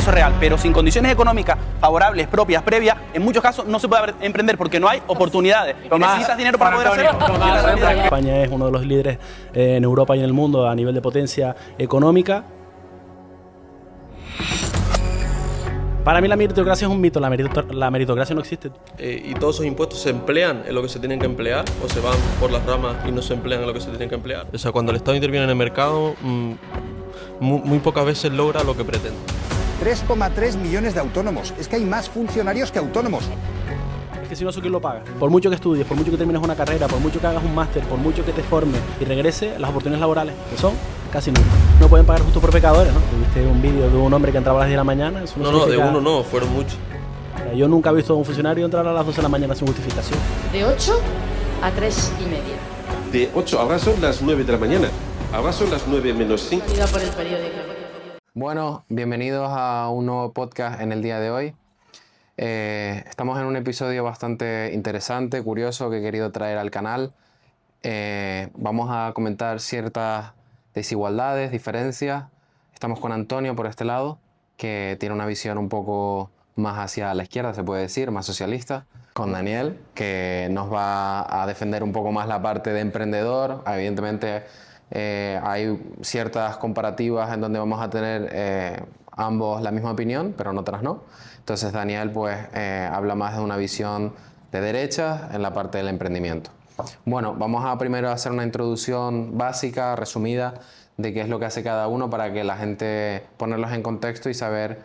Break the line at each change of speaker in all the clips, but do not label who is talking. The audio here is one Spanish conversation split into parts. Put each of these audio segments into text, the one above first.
eso es real, pero sin condiciones económicas favorables, propias, previas, en muchos casos no se puede emprender porque no hay oportunidades. Y necesitas dinero para poder hacerlo.
España es uno de los líderes en Europa y en el mundo a nivel de potencia económica. Para mí la meritocracia es un mito, la meritocracia no existe.
¿Y todos esos impuestos se emplean en lo que se tienen que emplear o se van por las ramas y no se emplean en lo que se tienen que emplear? O sea, cuando el Estado interviene en el mercado, muy pocas veces logra lo que pretende.
3,3 millones de autónomos. Es que hay más funcionarios que autónomos.
Es que si no, ¿eso quién lo paga? Por mucho que estudies, por mucho que termines una carrera, por mucho que hagas un máster, por mucho que te formes y regreses, las oportunidades laborales, que son casi nulas. No pueden pagar justos por pecadores, ¿no? Tuviste un vídeo de un hombre que entraba a las 10 de la mañana. Eso
no, de uno no, fueron muchos.
Yo nunca he visto a un funcionario entrar a las 12 de la mañana sin justificación.
De 8 a 3 y media.
De 8, ahora son las 9 de la mañana. Ahora son las 9 menos 5.
Por el periódico.
Bueno, bienvenidos a un nuevo podcast en el día de hoy. Estamos en un episodio bastante interesante, curioso, que he querido traer al canal. Vamos a comentar ciertas desigualdades, diferencias. Estamos con Antonio por este lado, que tiene una visión un poco más hacia la izquierda, se puede decir, más socialista. Con Daniel, que nos va a defender un poco más la parte de emprendedor. Evidentemente hay ciertas comparativas en donde vamos a tener ambos la misma opinión, pero en otras no. Entonces Daniel pues habla más de una visión de derecha en la parte del emprendimiento. Bueno, vamos a primero hacer una introducción básica, resumida, de qué es lo que hace cada uno para que la gente ponerlos en contexto y saber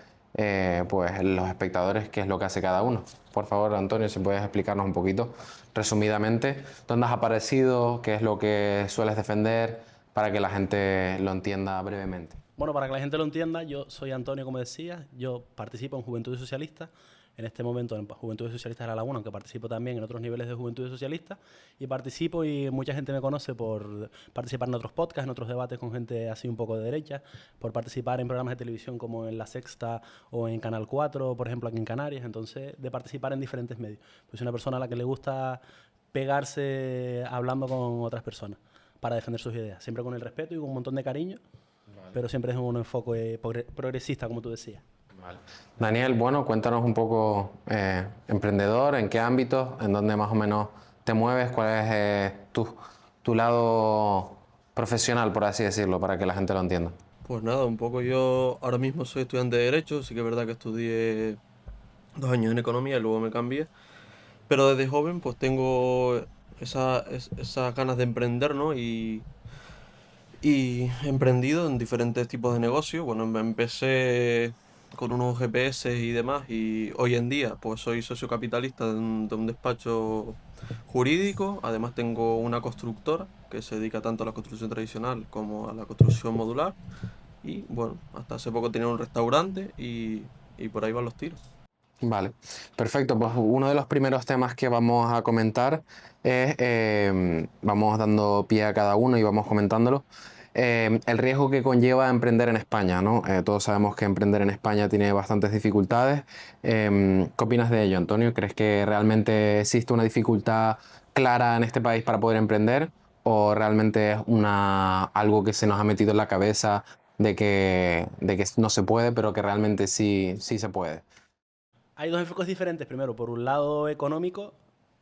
pues los espectadores qué es lo que hace cada uno. Por favor, Antonio, si puedes explicarnos un poquito resumidamente dónde has aparecido, qué es lo que sueles defender, para que la gente lo entienda brevemente.
Bueno, para que la gente lo entienda, yo soy Antonio, como decía, yo participo en Juventudes Socialistas, en este momento en Juventudes Socialistas de La Laguna, aunque participo también en otros niveles de Juventudes Socialistas, y participo y mucha gente me conoce por participar en otros podcasts, en otros debates con gente así un poco de derecha, por participar en programas de televisión como en La Sexta o en Canal 4, por ejemplo, aquí en Canarias, entonces de participar en diferentes medios. Pues soy una persona a la que le gusta pegarse hablando con otras personas para defender sus ideas, siempre con el respeto y con un montón de cariño, pero siempre es un enfoque progresista, como tú decías.
Vale. Daniel, bueno, cuéntanos un poco, emprendedor, en qué ámbitos, en dónde más o menos te mueves, cuál es tu lado profesional, por así decirlo, para que la gente lo entienda.
Pues nada, un poco yo ahora mismo soy estudiante de Derecho, sí que es verdad que estudié 2 años en Economía y luego me cambié, pero desde joven pues tengo esas ganas de emprender, ¿no? Y he emprendido en diferentes tipos de negocios. Bueno, empecé con unos GPS y demás, y hoy en día pues soy socio capitalista de un despacho jurídico. Además tengo una constructora que se dedica tanto a la construcción tradicional como a la construcción modular, y bueno, hasta hace poco tenía un restaurante y por ahí van los tiros.
Vale, perfecto. Pues uno de los primeros temas que vamos a comentar es, vamos dando pie a cada uno y vamos comentándolo, el riesgo que conlleva emprender en España, ¿no? Todos sabemos que emprender en España tiene bastantes dificultades. ¿Qué opinas de ello, Antonio? ¿Crees que realmente existe una dificultad clara en este país para poder emprender? ¿O realmente es algo que se nos ha metido en la cabeza de que no se puede, pero que realmente sí se puede?
Hay dos enfoques diferentes. Primero, por un lado económico,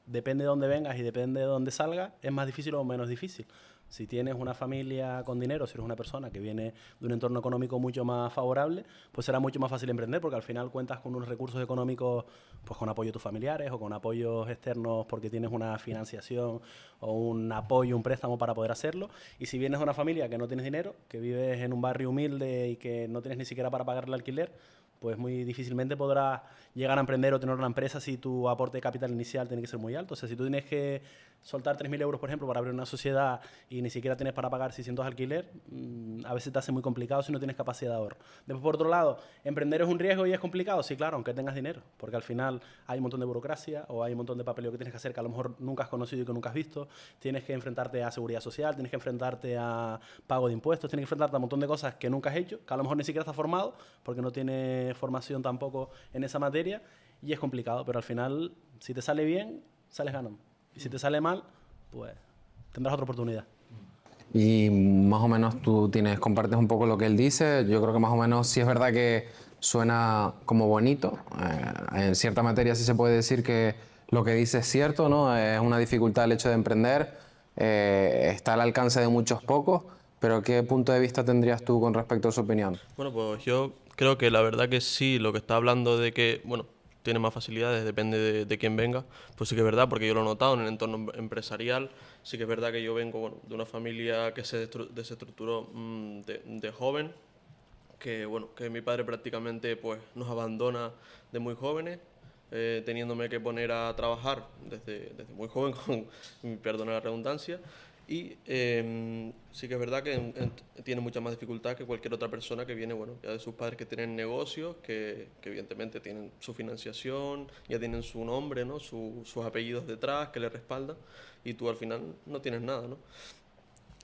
depende de dónde vengas y depende de dónde salgas, es más difícil o menos difícil. Si tienes una familia con dinero, si eres una persona que viene de un entorno económico mucho más favorable, pues será mucho más fácil emprender, porque al final cuentas con unos recursos económicos, pues con apoyo de tus familiares o con apoyos externos porque tienes una financiación o un apoyo, un préstamo para poder hacerlo. Y si vienes de una familia que no tienes dinero, que vives en un barrio humilde y que no tienes ni siquiera para pagar el alquiler, pues muy difícilmente podrás llegar a emprender o tener una empresa si tu aporte de capital inicial tiene que ser muy alto. O sea, si tú tienes que soltar 3.000 euros, por ejemplo, para abrir una sociedad y ni siquiera tienes para pagar 600 alquiler, a veces te hace muy complicado si no tienes capacidad de ahorro. Después, por otro lado, ¿emprender es un riesgo y es complicado? Sí, claro, aunque tengas dinero, porque al final hay un montón de burocracia o hay un montón de papeleo que tienes que hacer que a lo mejor nunca has conocido y que nunca has visto. Tienes que enfrentarte a seguridad social, tienes que enfrentarte a pago de impuestos, tienes que enfrentarte a un montón de cosas que nunca has hecho, que a lo mejor ni siquiera estás formado, porque no tienes formación tampoco en esa materia, y es complicado, pero al final, si te sale bien, sales ganando. Y si te sale mal, pues tendrás otra oportunidad.
Y más o menos tú compartes un poco lo que él dice. Yo creo que más o menos sí es verdad que suena como bonito. En cierta materia sí se puede decir que lo que dice es cierto, ¿no? Es una dificultad el hecho de emprender, está al alcance de muchos pocos, pero ¿qué punto de vista tendrías tú con respecto a su opinión?
Bueno, pues yo creo que la verdad que sí, lo que está hablando de que, bueno, tiene más facilidades, depende de quién venga, pues sí que es verdad, porque yo lo he notado en el entorno empresarial, sí que es verdad que yo vengo, bueno, de una familia que se desestructuró de joven, que, bueno, que mi padre prácticamente pues nos abandona de muy jóvenes, teniéndome que poner a trabajar desde muy joven, con perdona la redundancia, y sí que es verdad que tiene mucha más dificultad que cualquier otra persona que viene, bueno, ya de sus padres que tienen negocios, que evidentemente tienen su financiación, ya tienen su nombre, ¿no? Sus apellidos detrás que le respaldan, y tú al final no tienes nada, ¿no?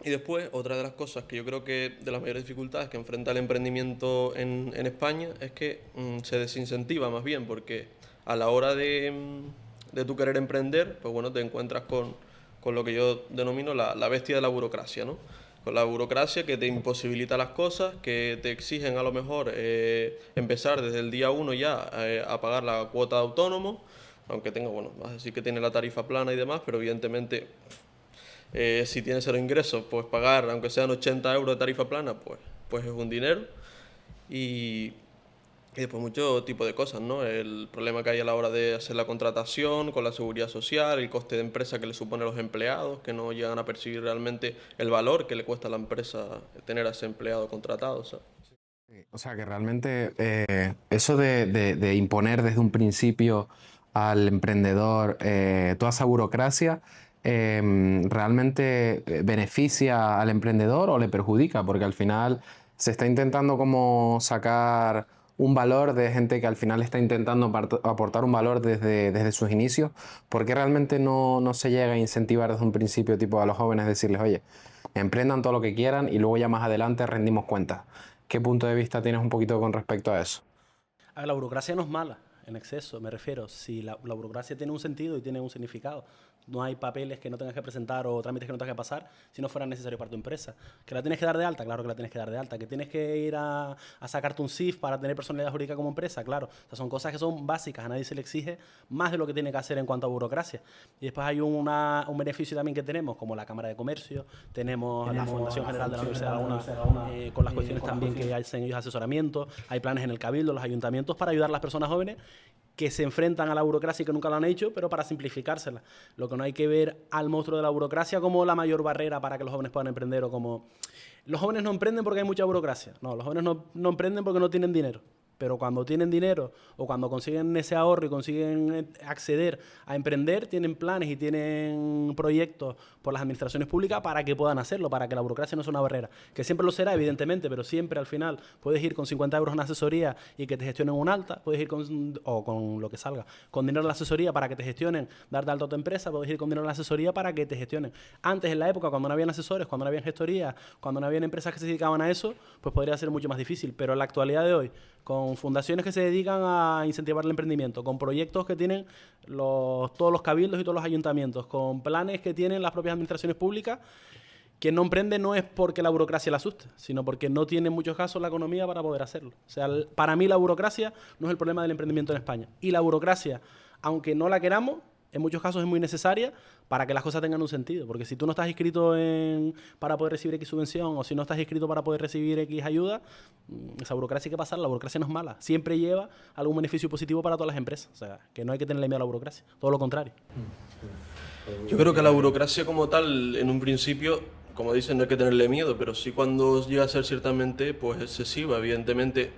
Y después, otra de las cosas que yo creo que de las mayores dificultades que enfrenta el emprendimiento en España es que se desincentiva más bien, porque a la hora de tú querer emprender, pues bueno, te encuentras con lo que yo denomino la bestia de la burocracia, ¿no? Con la burocracia que te imposibilita las cosas, que te exigen a lo mejor empezar desde el día 1 ya a pagar la cuota de autónomo, aunque tenga, bueno, vas a decir que tiene la tarifa plana y demás, pero evidentemente si tienes 0 ingresos, pues pagar, aunque sean 80 euros de tarifa plana, pues es un dinero. Y después mucho tipo de cosas, ¿no? El problema que hay a la hora de hacer la contratación con la seguridad social, el coste de empresa que le supone a los empleados, que no llegan a percibir realmente el valor que le cuesta a la empresa tener a ese empleado contratado, ¿sabes?
O sea que realmente eso de imponer desde un principio al emprendedor toda esa burocracia realmente beneficia al emprendedor o le perjudica, porque al final se está intentando como sacar un valor de gente que al final está intentando aportar un valor desde sus inicios. ¿Por qué realmente no se llega a incentivar desde un principio tipo a los jóvenes, decirles, oye, emprendan todo lo que quieran y luego ya más adelante rendimos cuentas? ¿Qué punto de vista tienes un poquito con respecto a eso?
A ver, la burocracia no es mala, en exceso, me refiero. Si la burocracia tiene un sentido y tiene un significado. No hay papeles que no tengas que presentar o trámites que no tengas que pasar si no fueran necesarios para tu empresa. ¿Que la tienes que dar de alta? Claro que la tienes que dar de alta. ¿Que tienes que ir a sacarte un CIF para tener personalidad jurídica como empresa? Claro. O sea, son cosas que son básicas. A nadie se le exige más de lo que tiene que hacer en cuanto a burocracia. Y después hay un beneficio también que tenemos, como la Cámara de Comercio, tenemos la Fundación General de la Universidad de Laguna, con las cuestiones también que hacen ellos asesoramiento. Hay planes en el Cabildo, los ayuntamientos, para ayudar a las personas jóvenes que se enfrentan a la burocracia y que nunca lo han hecho, pero para simplificársela. Lo que no hay que ver al monstruo de la burocracia como la mayor barrera para que los jóvenes puedan emprender, o como los jóvenes no emprenden porque hay mucha burocracia. No, los jóvenes no emprenden porque no tienen dinero. Pero cuando tienen dinero o cuando consiguen ese ahorro y consiguen acceder a emprender, tienen planes y tienen proyectos por las administraciones públicas para que puedan hacerlo, para que la burocracia no sea una barrera. Que siempre lo será, evidentemente, pero siempre al final puedes ir con 50 euros en asesoría y que te gestionen un alta, puedes ir con lo que salga, con dinero en la asesoría para que te gestionen, dar de alta a tu empresa, puedes ir con dinero en la asesoría para que te gestionen. Antes, en la época, cuando no habían asesores, cuando no habían gestorías, cuando no habían empresas que se dedicaban a eso, pues podría ser mucho más difícil. Pero en la actualidad de hoy, con fundaciones que se dedican a incentivar el emprendimiento, con proyectos que tienen todos los cabildos y todos los ayuntamientos, con planes que tienen las propias administraciones públicas, quien no emprende no es porque la burocracia le asuste, sino porque no tiene en muchos casos la economía para poder hacerlo. O sea, para mí la burocracia no es el problema del emprendimiento en España. Y la burocracia, aunque no la queramos, en muchos casos es muy necesaria para que las cosas tengan un sentido. Porque si tú no estás inscrito para poder recibir X subvención, o si no estás inscrito para poder recibir X ayuda, esa burocracia hay que pasar. La burocracia no es mala. Siempre lleva algún beneficio positivo para todas las empresas. O sea, que no hay que tenerle miedo a la burocracia. Todo lo contrario.
Yo creo que la burocracia como tal, en un principio, como dicen, no hay que tenerle miedo, pero sí cuando llega a ser ciertamente pues excesiva. Evidentemente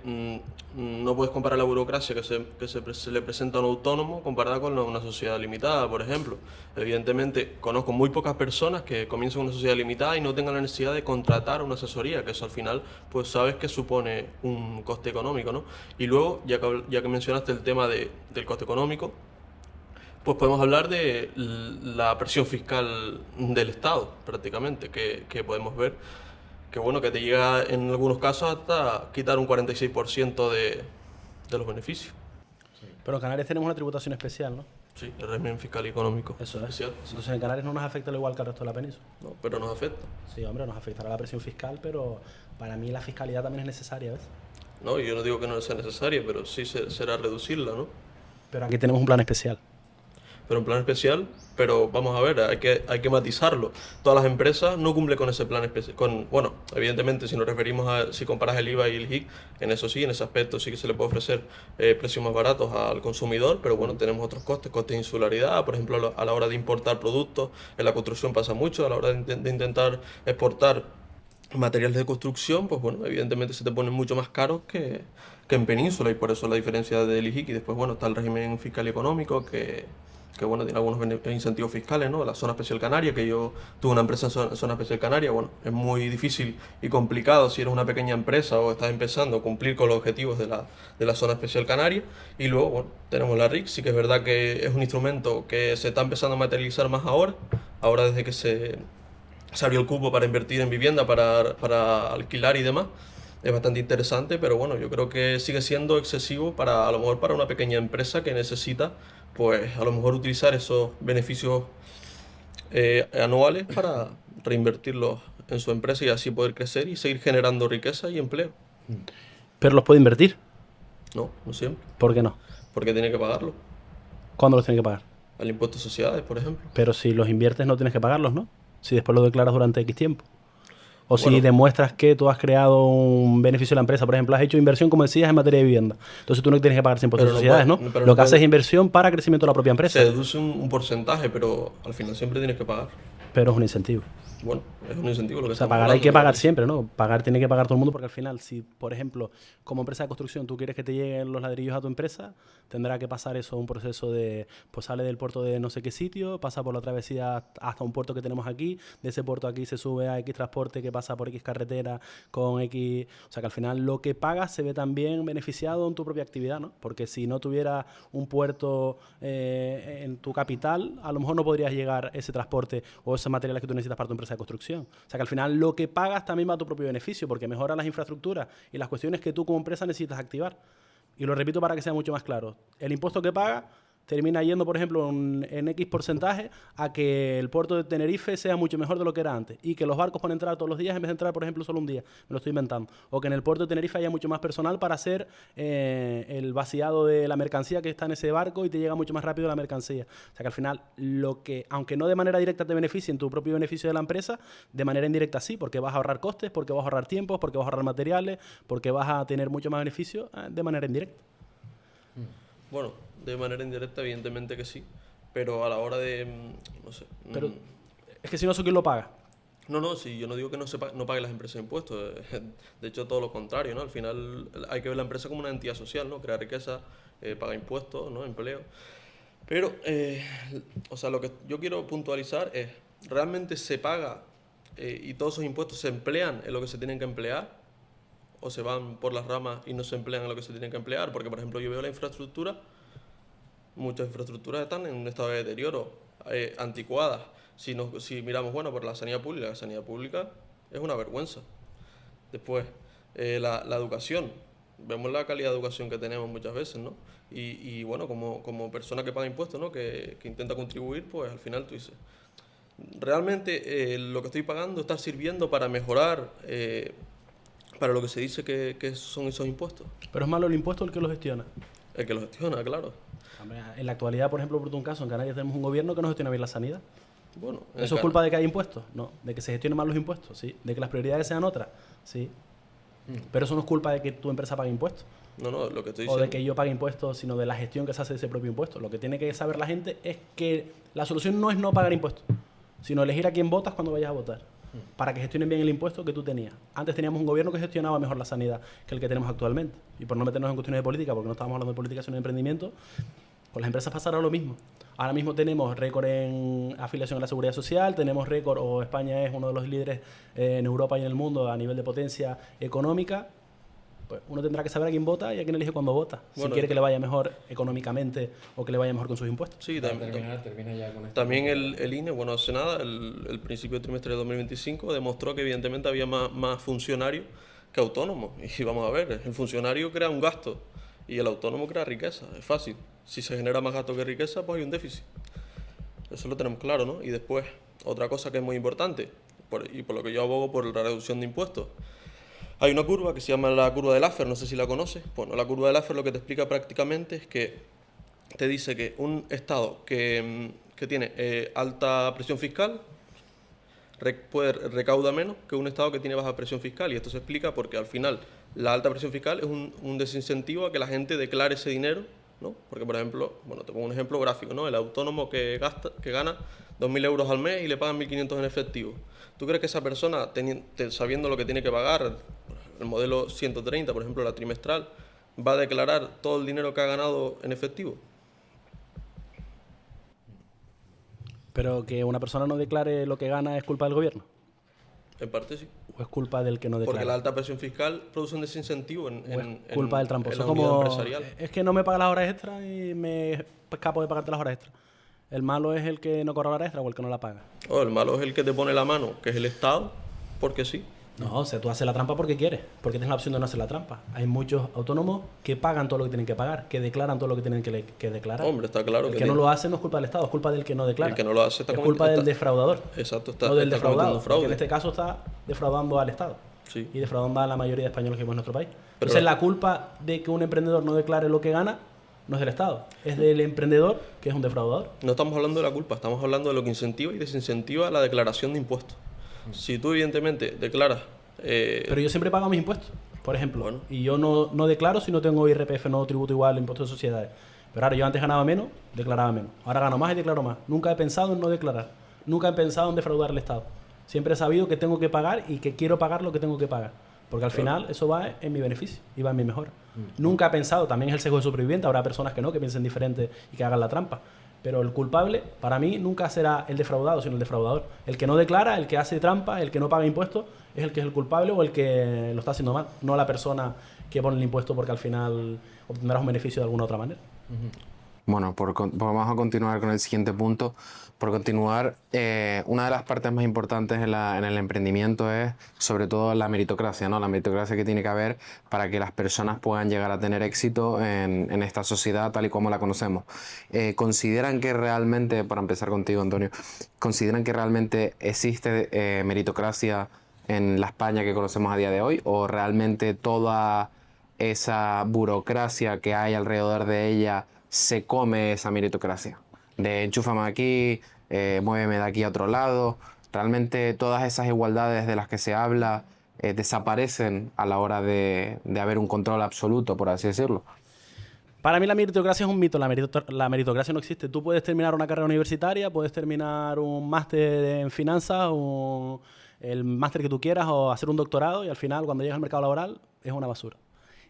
no puedes comparar la burocracia que se le presenta a un autónomo comparada con una sociedad limitada, por ejemplo. Evidentemente conozco muy pocas personas que comiencen una sociedad limitada y no tengan la necesidad de contratar una asesoría, que eso al final pues sabes que supone un coste económico, ¿no? Y luego, ya que mencionaste el tema del coste económico, pues podemos hablar de la presión fiscal del Estado, prácticamente, que podemos ver, que bueno, que te llega en algunos casos hasta quitar un 46% de los beneficios.
Sí. Pero en Canarias tenemos una tributación especial, ¿no?
Sí, el régimen fiscal y económico.
Eso es.
Especial.
Entonces en Canarias no nos afecta lo igual que al resto de la península.
No, pero nos afecta.
Sí, hombre, nos afectará la presión fiscal, pero para mí la fiscalidad también es necesaria, ¿ves?
¿no? Y yo no digo que no sea necesaria, pero sí será reducirla, ¿no?
Pero aquí tenemos un plan especial.
Pero un plan especial, pero vamos a ver, hay que matizarlo. Todas las empresas no cumplen con ese plan especial. Bueno, evidentemente, si nos referimos si comparas el IVA y el HIC, en eso sí, en ese aspecto sí que se le puede ofrecer precios más baratos al consumidor, pero bueno, tenemos otros costes de insularidad, por ejemplo, a la hora de importar productos, en la construcción pasa mucho, a la hora de intentar exportar materiales de construcción, pues bueno, evidentemente se te ponen mucho más caros que en península, y por eso la diferencia del IHIC. Y después, bueno, está el régimen fiscal y económico, que bueno, tiene algunos incentivos fiscales, ¿no? La zona especial canaria, que yo tuve una empresa en zona especial canaria, bueno, es muy difícil y complicado si eres una pequeña empresa o estás empezando a cumplir con los objetivos de la zona especial canaria. Y luego, bueno, tenemos la RIC, sí que es verdad que es un instrumento que se está empezando a materializar más ahora desde que se abrió el cupo para invertir en vivienda, para alquilar y demás. Es bastante interesante, pero bueno, yo creo que sigue siendo excesivo a lo mejor para una pequeña empresa que necesita, pues a lo mejor utilizar esos beneficios anuales para reinvertirlos en su empresa y así poder crecer y seguir generando riqueza y empleo.
Pero los puede invertir.
No, no siempre.
¿Por qué no?
Porque tiene que pagarlo.
¿Cuándo los tiene que pagar?
Al impuesto de sociedades, por ejemplo.
Pero si los inviertes no tienes que pagarlos, ¿no? Si después lo declaras durante X tiempo. O si
Bueno,
demuestras que tú has creado un beneficio a la empresa. Por ejemplo, has hecho inversión, como decías, en materia de vivienda. Entonces tú no tienes que pagar impuestos
Pero
de
no
sociedades,
puede-
¿no?
pero
Lo
no
que haces
puede-
es inversión para crecimiento de la propia empresa.
se deduce un porcentaje, pero al final siempre tienes que pagar.
Pero es un incentivo.
Bueno, es un incentivo lo que
O sea,
estamos
pagar hay
hablando,
que
pero
pagar
sí.
siempre, ¿no? Pagar tiene que pagar todo el mundo porque al final, si, por ejemplo, como empresa de construcción tú quieres que te lleguen los ladrillos a tu empresa, tendrá que pasar eso un proceso de, pues sale del puerto de no sé qué sitio, pasa por la travesía hasta un puerto que tenemos aquí, de ese puerto aquí se sube a X transporte que pasa por X carretera con X... O sea, que al final lo que pagas se ve también beneficiado en tu propia actividad, ¿no? Porque si no tuviera un puerto en tu capital, a lo mejor no podrías llegar ese transporte o esos materiales que tú necesitas para tu empresa de construcción. O sea que al final lo que pagas también va a tu propio beneficio porque mejora las infraestructuras y las cuestiones que tú como empresa necesitas activar. Y lo repito para que sea mucho más claro. El impuesto que paga termina yendo, por ejemplo, en X porcentaje a que el puerto de Tenerife sea mucho mejor de lo que era antes y que los barcos puedan entrar todos los días en vez de entrar, por ejemplo, solo un día. Me lo estoy inventando. O que en el puerto de Tenerife haya mucho más personal para hacer el vaciado de la mercancía que está en ese barco y te llega mucho más rápido la mercancía. O sea que al final, lo que, aunque no de manera directa te beneficie en tu propio beneficio de la empresa, de manera indirecta sí, porque vas a ahorrar costes, porque vas a ahorrar tiempos, porque vas a ahorrar materiales, porque vas a tener mucho más beneficio de manera indirecta.
Bueno, de manera indirecta, evidentemente que sí, pero a la hora de, no sé.
Pero es que si no, ¿eso quién lo paga?
No, sí, yo no digo que no paguen las empresas impuestos, de hecho todo lo contrario, ¿no? Al final hay que ver la empresa como una entidad social, ¿no? Crea riqueza, paga impuestos, ¿no? Empleo. Pero, o sea, lo que yo quiero puntualizar es, ¿realmente se paga y todos esos impuestos se emplean en lo que se tienen que emplear? ¿O se van por las ramas y no se emplean en lo que se tienen que emplear? Porque, por ejemplo, yo veo la infraestructura, muchas infraestructuras están en un estado de deterioro, anticuadas. Si miramos, bueno, por la sanidad pública es una vergüenza. Después, la educación, vemos la calidad de educación que tenemos muchas veces, ¿no? Y bueno, como persona que paga impuestos, ¿no? Que intenta contribuir, pues al final tú dices, ¿realmente lo que estoy pagando está sirviendo para mejorar para lo que se dice que son esos impuestos?
Pero es malo el impuesto el que lo gestiona.
El que lo gestiona, claro.
En la actualidad, por ejemplo, por un caso, en Canarias tenemos un gobierno que no gestiona bien la sanidad.
Bueno,
¿Eso es culpa de que hay impuestos? No. ¿De que se gestionen mal los impuestos? Sí. ¿De que las prioridades sean otras? Sí. Pero eso no es culpa de que tu empresa pague impuestos.
No, lo que estoy
O
diciendo...
de que yo pague impuestos, sino de la gestión que se hace de ese propio impuesto. Lo que tiene que saber la gente es que la solución no es no pagar impuestos, sino elegir a quién votas cuando vayas a votar, para que gestionen bien el impuesto que tú tenías. Antes teníamos un gobierno que gestionaba mejor la sanidad que el que tenemos actualmente. Y por no meternos en cuestiones de política, porque no estábamos hablando de política sino de emprendimiento, con las empresas pasará lo mismo. Ahora mismo tenemos récord en afiliación a la seguridad social, tenemos récord, o España es uno de los líderes en Europa y en el mundo a nivel de potencia económica. Pues uno tendrá que saber a quién vota y a quién elige cuando vota.
Bueno,
si quiere que le vaya mejor económicamente o que le vaya mejor con sus impuestos.
Sí,
Termina ya con esto.
también el INE, bueno, hace nada, el principio del trimestre de 2025 demostró que evidentemente había más funcionarios que autónomos. Y vamos a ver, el funcionario crea un gasto y el autónomo crea riqueza. Es fácil. Si se genera más gasto que riqueza, pues hay un déficit. Eso lo tenemos claro, ¿no? Y después, otra cosa que es muy importante, y por lo que yo abogo por la reducción de impuestos. Hay una curva que se llama la curva de Laffer, no sé si la conoces. Bueno, la curva de Laffer lo que te explica prácticamente es que te dice que un estado que tiene alta presión fiscal recauda menos que un estado que tiene baja presión fiscal, y esto se explica porque al final la alta presión fiscal es un desincentivo a que la gente declare ese dinero, ¿no? Porque, por ejemplo, bueno, te pongo un ejemplo gráfico, ¿no? El autónomo que gana 2.000 euros al mes y le pagan 1.500 en efectivo. ¿Tú crees que esa persona, sabiendo lo que tiene que pagar, el modelo 130, por ejemplo, la trimestral, va a declarar todo el dinero que ha ganado en efectivo?
Pero que una persona no declare lo que gana es culpa del gobierno.
En parte sí.
¿O es culpa del que no declara?
Porque la alta presión fiscal produce un desincentivo en
culpa del tramposo.
en la
Como
unidad empresarial.
es que no me paga las horas extras y me escapo de pagarte las horas extras. El malo es el que no cobra horas extras o el que no la paga.
El malo es el que te pone la mano, que es el Estado, porque sí.
No, o sea, tú haces la trampa porque quieres, porque tienes la opción de no hacer la trampa. Hay muchos autónomos que pagan todo lo que tienen que pagar, que declaran todo lo que tienen que declarar.
Hombre, está claro
el
que
que no lo hace no es culpa del Estado, es culpa del que no declara.
El que no lo hace
es culpa del defraudador.
Exacto,
no del defraudado,
cometiendo fraude.
porque en este caso está defraudando al Estado.
Sí.
Y defraudando a la mayoría de españoles que vivimos en nuestro país.
Pero
Entonces la culpa de que un emprendedor no declare lo que gana no es del Estado, es del emprendedor que es un defraudador.
No estamos hablando de la culpa, estamos hablando de lo que incentiva y desincentiva la declaración de impuestos. Si tú evidentemente declaras...
Pero yo siempre pago mis impuestos, por ejemplo.
Bueno.
Y yo no declaro si no tengo IRPF, no tributo igual, impuesto de sociedades. Pero ahora yo antes ganaba menos, declaraba menos. Ahora gano más y declaro más. Nunca he pensado en no declarar. Nunca he pensado en defraudar al Estado. Siempre he sabido que tengo que pagar y que quiero pagar lo que tengo que pagar. Porque al final eso va en mi beneficio y va en mi mejora. Nunca he pensado, también es el sesgo de superviviente, habrá personas que no, que piensen diferente y que hagan la trampa. Pero el culpable, para mí, nunca será el defraudado, sino el defraudador. El que no declara, el que hace trampa, el que no paga impuestos, es el que es el culpable o el que lo está haciendo mal. No la persona que pone el impuesto porque al final obtendrás un beneficio de alguna otra manera.
Bueno, vamos a continuar con el siguiente punto. Por continuar, una de las partes más importantes en el emprendimiento es sobre todo la meritocracia, ¿no? La meritocracia que tiene que haber para que las personas puedan llegar a tener éxito en esta sociedad tal y como la conocemos. ¿Consideran que realmente, para empezar contigo, Antonio, consideran que realmente existe meritocracia en la España que conocemos a día de hoy, o realmente toda esa burocracia que hay alrededor de ella se come esa meritocracia? De enchúfame aquí, muéveme de aquí a otro lado. Realmente todas esas igualdades de las que se habla desaparecen a la hora de haber un control absoluto, por así decirlo.
Para mí la meritocracia es un mito, la meritocracia no existe. Tú puedes terminar una carrera universitaria, puedes terminar un máster en finanzas, o el máster que tú quieras, o hacer un doctorado, y al final cuando llegas al mercado laboral es una basura.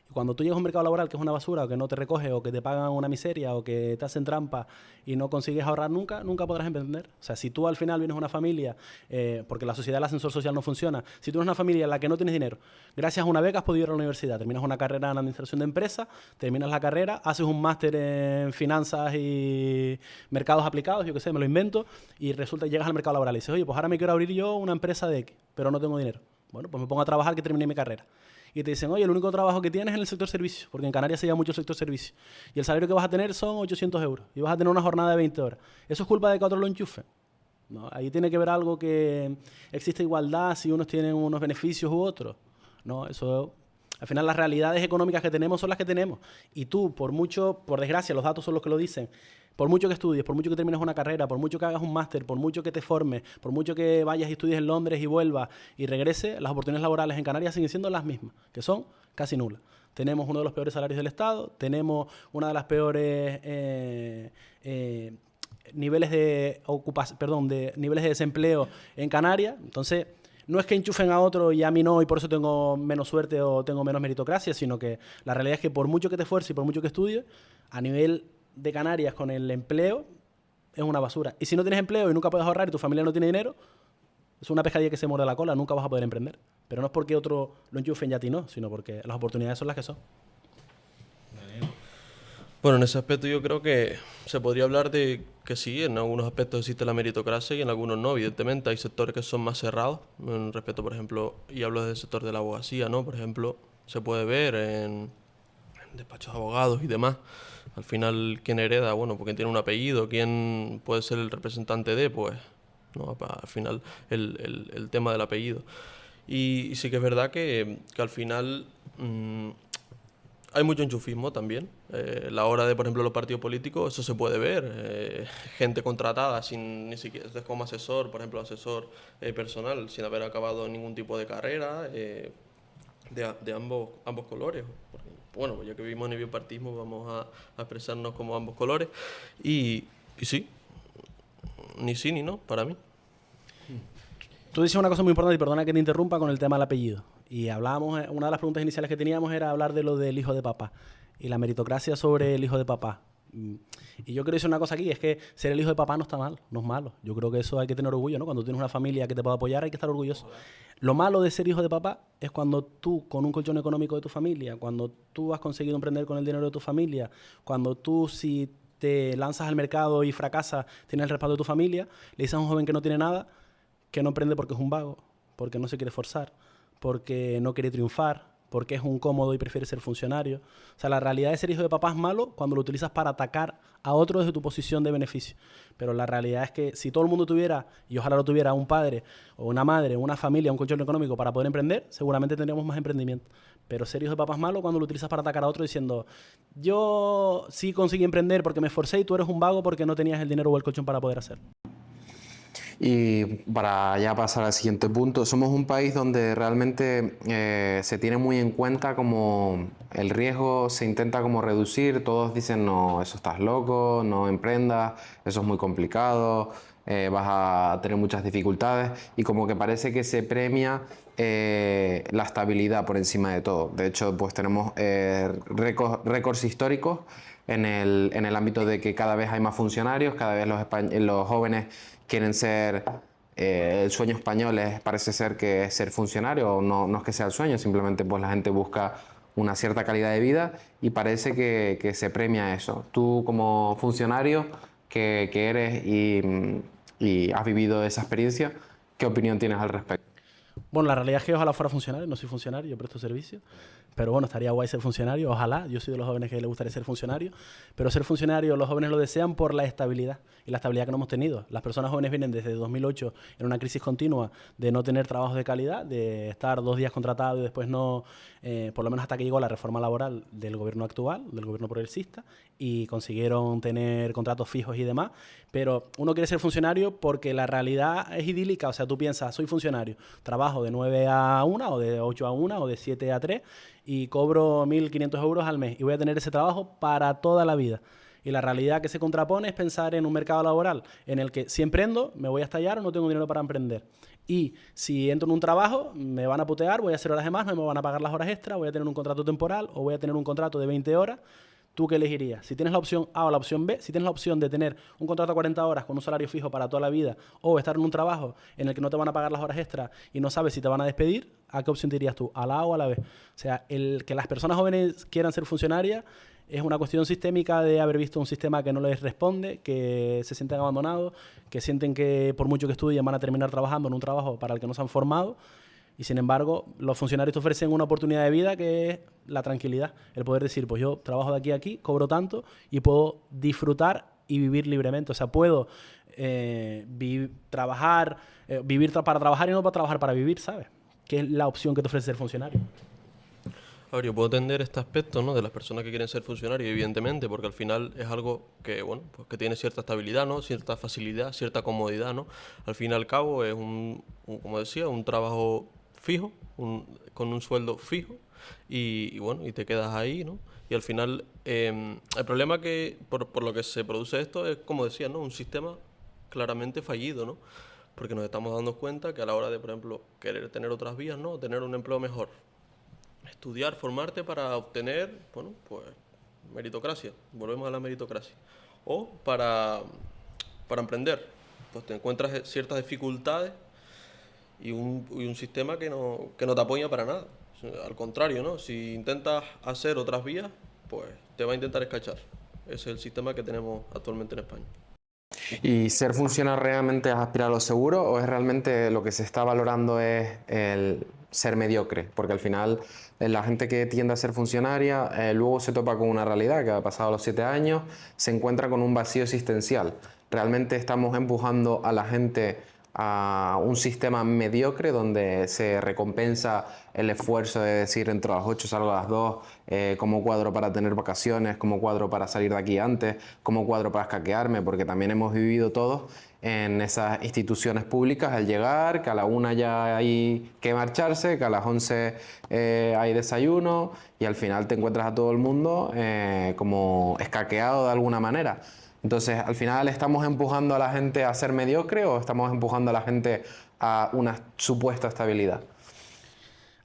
Y cuando tú llegas a un mercado laboral que es una basura, o que no te recoge, o que te pagan una miseria, o que te hacen trampa y no consigues ahorrar nunca, nunca podrás emprender. O sea, si tú al final vienes a una familia, porque la sociedad del ascensor social no funciona, si tú eres una familia en la que no tienes dinero, gracias a una beca has podido ir a la universidad, terminas una carrera en administración de empresas, terminas la carrera, haces un máster en finanzas y mercados aplicados, yo qué sé, me lo invento, y resulta que llegas al mercado laboral y dices, oye, pues ahora me quiero abrir yo una empresa de X, pero no tengo dinero. Bueno, pues me pongo a trabajar que terminé mi carrera. Y te dicen, oye, el único trabajo que tienes es en el sector servicio, porque en Canarias se llama mucho el sector servicio. Y el salario que vas a tener son 800 euros. Y vas a tener una jornada de 20 horas. ¿Eso es culpa de que otros lo enchufen? No, ahí tiene que ver algo que existe igualdad, si unos tienen unos beneficios u otros. No, eso... Al final las realidades económicas que tenemos son las que tenemos. Y tú, por mucho, por desgracia, los datos son los que lo dicen, por mucho que estudies, por mucho que termines una carrera, por mucho que hagas un máster, por mucho que te formes, por mucho que vayas y estudies en Londres y vuelvas y regreses, las oportunidades laborales en Canarias siguen siendo las mismas, que son casi nulas. Tenemos uno de los peores salarios del Estado, tenemos una de las peores niveles de niveles de desempleo en Canarias. Entonces, no es que enchufen a otro y a mí no, y por eso tengo menos suerte o tengo menos meritocracia, sino que la realidad es que por mucho que te esfuerces y por mucho que estudies, a nivel de Canarias con el empleo es una basura. Y si no tienes empleo y nunca puedes ahorrar y tu familia no tiene dinero, es una pescadilla que se muerde la cola, nunca vas a poder emprender. Pero no es porque otro lo enchufen y a ti no, sino porque las oportunidades son las que son.
Bueno, en ese aspecto yo creo que se podría hablar de que sí, en algunos aspectos existe la meritocracia y en algunos no. Evidentemente hay sectores que son más cerrados, en respecto, por ejemplo, y hablo del sector de la abogacía, ¿no? Por ejemplo, se puede ver en despachos de abogados y demás. Al final, ¿quién hereda? Bueno, porque tiene un apellido, ¿quién puede ser el representante de? Pues, no, al final, el tema del apellido. Y sí que es verdad que al final hay mucho enchufismo también. La hora de, por ejemplo, los partidos políticos, eso se puede ver. Gente contratada sin ni siquiera como asesor, por ejemplo, asesor personal, sin haber acabado ningún tipo de carrera, de ambos colores. Porque, bueno, pues ya que vivimos en el bipartismo, vamos a expresarnos como ambos colores. Y sí, ni sí ni no, para mí.
Tú dices una cosa muy importante, y perdona que te interrumpa, con el tema del apellido. Y hablábamos, una de las preguntas iniciales que teníamos era hablar de lo del hijo de papá y la meritocracia sobre el hijo de papá. Y yo quiero decir una cosa aquí, es que ser el hijo de papá no está mal, no es malo. Yo creo que eso hay que tener orgullo, ¿no? Cuando tienes una familia que te pueda apoyar, hay que estar orgulloso. Lo malo de ser hijo de papá es cuando tú, con un colchón económico de tu familia, cuando tú has conseguido emprender con el dinero de tu familia, cuando tú, si te lanzas al mercado y fracasas, tienes el respaldo de tu familia, le dices a un joven que no tiene nada, que no emprende porque es un vago, porque no se quiere esforzar, porque no quiere triunfar, porque es un cómodo y prefiere ser funcionario. O sea, la realidad de ser hijo de papá es malo cuando lo utilizas para atacar a otro desde tu posición de beneficio. Pero la realidad es que si todo el mundo tuviera, y ojalá lo tuviera, un padre o una madre, una familia, un colchón económico para poder emprender, seguramente tendríamos más emprendimiento. Pero ser hijo de papá es malo cuando lo utilizas para atacar a otro diciendo, yo sí conseguí emprender porque me esforcé y tú eres un vago porque no tenías el dinero o el colchón para poder hacerlo.
Y para ya pasar al siguiente punto, somos un país donde realmente se tiene muy en cuenta como el riesgo, se intenta como reducir, todos dicen no, eso estás loco, no emprendas, eso es muy complicado, vas a tener muchas dificultades y como que parece que se premia la estabilidad por encima de todo. De hecho, pues tenemos récords históricos en el ámbito de que cada vez hay más funcionarios, cada vez los jóvenes quieren ser, el sueño español parece ser que es ser funcionario, no es que sea el sueño, simplemente pues la gente busca una cierta calidad de vida y parece que se premia eso. Tú como funcionario que eres y has vivido esa experiencia, ¿qué opinión tienes al respecto?
Bueno, la realidad es que ojalá fuera funcionario, no soy funcionario, yo presto servicio. Pero bueno, estaría guay ser funcionario, ojalá. Yo soy de los jóvenes que les gustaría ser funcionario. Pero ser funcionario, los jóvenes lo desean por la estabilidad. Y la estabilidad que no hemos tenido. Las personas jóvenes vienen desde 2008 en una crisis continua de no tener trabajos de calidad, de estar 2 días contratado y después no, por lo menos hasta que llegó la reforma laboral del gobierno actual, del gobierno progresista, y consiguieron tener contratos fijos y demás. Pero uno quiere ser funcionario porque la realidad es idílica. O sea, tú piensas, soy funcionario, trabajo de 9 a 1 o de 8 a 1 o de 7 a 3 y cobro 1.500 euros al mes y voy a tener ese trabajo para toda la vida. Y la realidad que se contrapone es pensar en un mercado laboral en el que si emprendo me voy a estallar o no tengo dinero para emprender. Y si entro en un trabajo me van a putear, voy a hacer horas de más, no me van a pagar las horas extras, voy a tener un contrato temporal o voy a tener un contrato de 20 horas. ¿Tú qué elegirías? Si tienes la opción A o la opción B, si tienes la opción de tener un contrato a 40 horas con un salario fijo para toda la vida o estar en un trabajo en el que no te van a pagar las horas extras y no sabes si te van a despedir, ¿a qué opción te irías tú? ¿A la A o a la B? O sea, el que las personas jóvenes quieran ser funcionarias es una cuestión sistémica de haber visto un sistema que no les responde, que se sienten abandonados, que sienten que por mucho que estudien van a terminar trabajando en un trabajo para el que no se han formado. Y sin embargo, los funcionarios te ofrecen una oportunidad de vida que es la tranquilidad. El poder decir, pues yo trabajo de aquí a aquí, cobro tanto y puedo disfrutar y vivir libremente. O sea, puedo trabajar, vivir para trabajar y no para trabajar para vivir, ¿sabes? Que es la opción que te ofrece ser funcionario.
A ver, yo puedo entender este aspecto, ¿no?, de las personas que quieren ser funcionarios, evidentemente, porque al final es algo que, bueno, pues que tiene cierta estabilidad, ¿no?, cierta facilidad, cierta comodidad, ¿no? Al fin y al cabo es como decía, un trabajo fijo, con un sueldo fijo y bueno, y te quedas ahí, ¿no? Y al final el problema que por lo que se produce esto es, como decía, ¿no?, un sistema claramente fallido, ¿no? Porque nos estamos dando cuenta que a la hora de, por ejemplo, querer tener otras vías, ¿no?, tener un empleo mejor, estudiar, formarte para obtener, bueno, pues meritocracia, volvemos a la meritocracia, o para emprender, pues te encuentras ciertas dificultades y un sistema que no te apoya para nada. Al contrario, ¿no? Si intentas hacer otras vías, pues te va a intentar escachar. Ese es el sistema que tenemos actualmente en España.
¿Y ser funcionario realmente es aspirar a lo seguro o es realmente lo que se está valorando es el ser mediocre? Porque al final la gente que tiende a ser funcionaria luego se topa con una realidad que ha pasado los 7 años, se encuentra con un vacío existencial. ¿Realmente estamos empujando a la gente a un sistema mediocre donde se recompensa el esfuerzo de decir entro a las 8, salgo a las 2, cómo cuadro para tener vacaciones, cómo cuadro para salir de aquí antes, cómo cuadro para escaquearme, porque también hemos vivido todos en esas instituciones públicas al llegar, que a la 1 ya hay que marcharse, que a las 11 hay desayuno y al final te encuentras a todo el mundo como escaqueado de alguna manera. Entonces, al final, ¿estamos empujando a la gente a ser mediocre o estamos empujando a la gente a una supuesta estabilidad?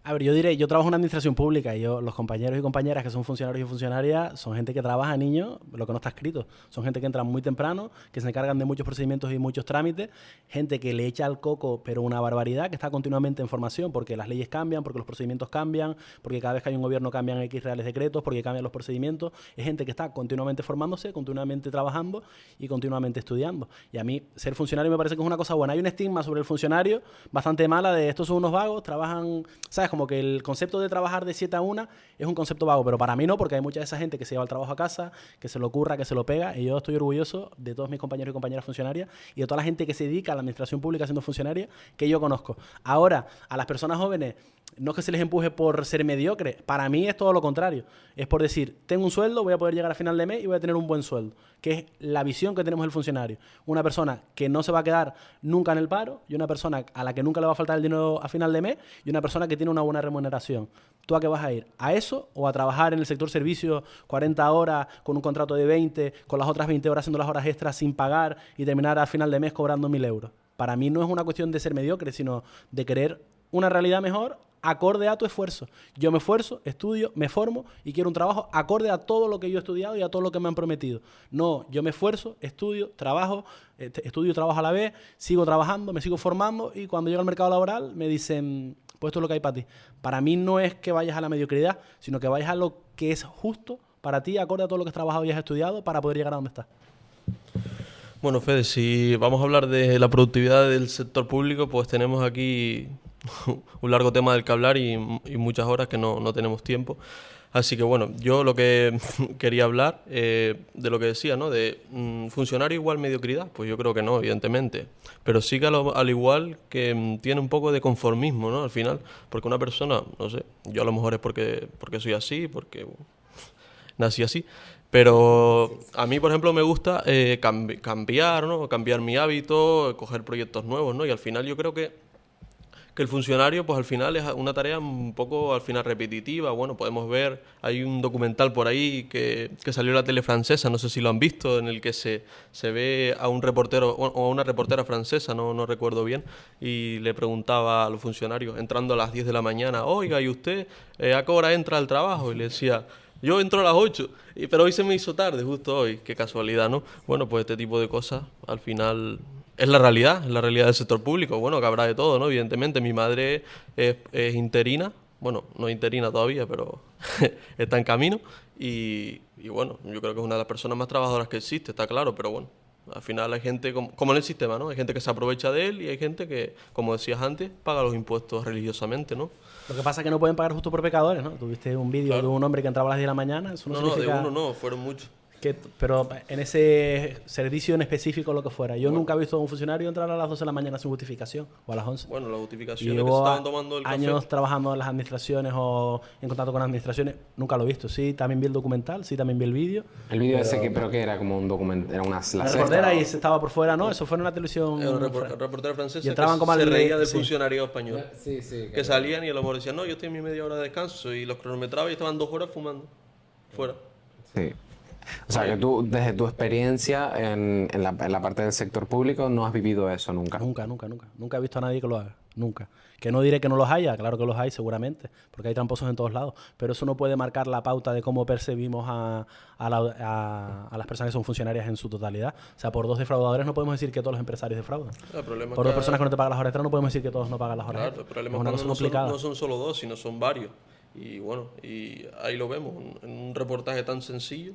A ver, yo diré, yo trabajo en una administración pública y los compañeros y compañeras que son funcionarios y funcionarias son gente que trabaja, niños, lo que no está escrito. Son gente que entra muy temprano, que se encargan de muchos procedimientos y muchos trámites, gente que le echa al coco, pero una barbaridad, que está continuamente en formación, porque las leyes cambian, porque los procedimientos cambian, porque cada vez que hay un gobierno cambian X reales decretos, porque cambian los procedimientos. Es gente que está continuamente formándose, continuamente trabajando y continuamente estudiando. Y a mí, ser funcionario me parece que es una cosa buena. Hay un estigma sobre el funcionario bastante mala de estos son unos vagos, trabajan, ¿sabes? Como que el concepto de trabajar de 7 a 1 es un concepto vago, pero para mí no, porque hay mucha de esa gente que se lleva el trabajo a casa, que se lo curra, que se lo pega, y yo estoy orgulloso de todos mis compañeros y compañeras funcionarias y de toda la gente que se dedica a la administración pública siendo funcionaria que yo conozco. Ahora, a las personas jóvenes, no es que se les empuje por ser mediocre, para mí es todo lo contrario. Es por decir, tengo un sueldo, voy a poder llegar a final de mes y voy a tener un buen sueldo, que es la visión que tenemos del funcionario. Una persona que no se va a quedar nunca en el paro y una persona a la que nunca le va a faltar el dinero a final de mes y una persona que tiene una buena remuneración. ¿Tú a qué vas a ir? ¿A eso o a trabajar en el sector servicios 40 horas con un contrato de 20, con las otras 20 horas haciendo las horas extras sin pagar y terminar a final de mes cobrando 1.000 euros? Para mí no es una cuestión de ser mediocre, sino de querer una realidad mejor acorde a tu esfuerzo. Yo me esfuerzo, estudio, me formo y quiero un trabajo acorde a todo lo que yo he estudiado y a todo lo que me han prometido. No, yo me esfuerzo, estudio, trabajo, estudio y trabajo a la vez, sigo trabajando, me sigo formando y cuando llego al mercado laboral me dicen, pues esto es lo que hay para ti. Para mí no es que vayas a la mediocridad, sino que vayas a lo que es justo para ti, acorde a todo lo que has trabajado y has estudiado para poder llegar a donde estás.
Bueno, Fede, si vamos a hablar de la productividad del sector público, pues tenemos aquí un largo tema del que hablar y muchas horas que no tenemos tiempo. Así que bueno, yo lo que quería hablar de lo que decía, ¿no? De funcionario igual mediocridad, pues yo creo que no, evidentemente. Pero sí que al igual que tiene un poco de conformismo, ¿no? Al final, porque una persona, no sé, yo a lo mejor es porque soy así, porque nací así. Pero a mí, por ejemplo, me gusta cambiar, ¿no? Cambiar mi hábito, coger proyectos nuevos, ¿no? Y al final yo creo que el funcionario, pues al final es una tarea un poco al final repetitiva. Bueno, podemos ver, hay un documental por ahí que salió en la tele francesa, no sé si lo han visto, en el que se ve a un reportero o a una reportera francesa, no recuerdo bien, y le preguntaba a los funcionarios, entrando a las 10 de la mañana, oiga, ¿y usted a qué hora entra al trabajo? Y le decía, yo entro a las 8, pero hoy se me hizo tarde, justo hoy, qué casualidad, ¿no? Bueno, pues este tipo de cosas al final es la realidad del sector público. Bueno, que habrá de todo, ¿no? Evidentemente, mi madre es interina, bueno, no interina todavía, pero está en camino y bueno, yo creo que es una de las personas más trabajadoras que existe, está claro, pero bueno, al final hay gente, como en el sistema, ¿no? Hay gente que se aprovecha de él y hay gente que, como decías antes, paga los impuestos religiosamente, ¿no?
Lo que pasa es que no pueden pagar justo por pecadores, ¿no? Tuviste un vídeo de un hombre que entraba a las 10 de la mañana, eso no significa...
No, de uno no, fueron muchos.
Pero en ese servicio en específico, lo que fuera. Yo nunca he visto a un funcionario entrar a las 12 de la mañana sin justificación, o a las 11.
Bueno, las justificaciones
que
se estaban tomando el
años
café.
trabajando en las administraciones o en contacto con las administraciones, nunca lo he visto. Sí, también vi el documental, sí, también vi el vídeo.
El vídeo ese pero que era como un documental, era la
reportera y se estaba por fuera, ¿no? Eso fue en una televisión.
Era un reportero francés
y entraban como
se reía del funcionario español.
Sí,
que salían y a lo mejor decían, no, yo estoy en mi media hora de descanso y los cronometraba y estaban 2 horas fumando fuera.
Sí. O sea, que tú, desde tu experiencia en la parte del sector público, no has vivido eso nunca.
Nunca he visto a nadie que lo haga. Nunca. Que no diré que no los haya, claro que los hay seguramente, porque hay tramposos en todos lados. Pero eso no puede marcar la pauta de cómo percibimos a las personas que son funcionarias en su totalidad. O sea, por 2 defraudadores no podemos decir que todos los empresarios defraudan. Por 2 personas que no te pagan las horas extras no podemos decir que todos no pagan las horas extras.
El problema es una cosa complicada. No son solo 2, sino son varios. Y bueno, y ahí lo vemos, en un reportaje tan sencillo,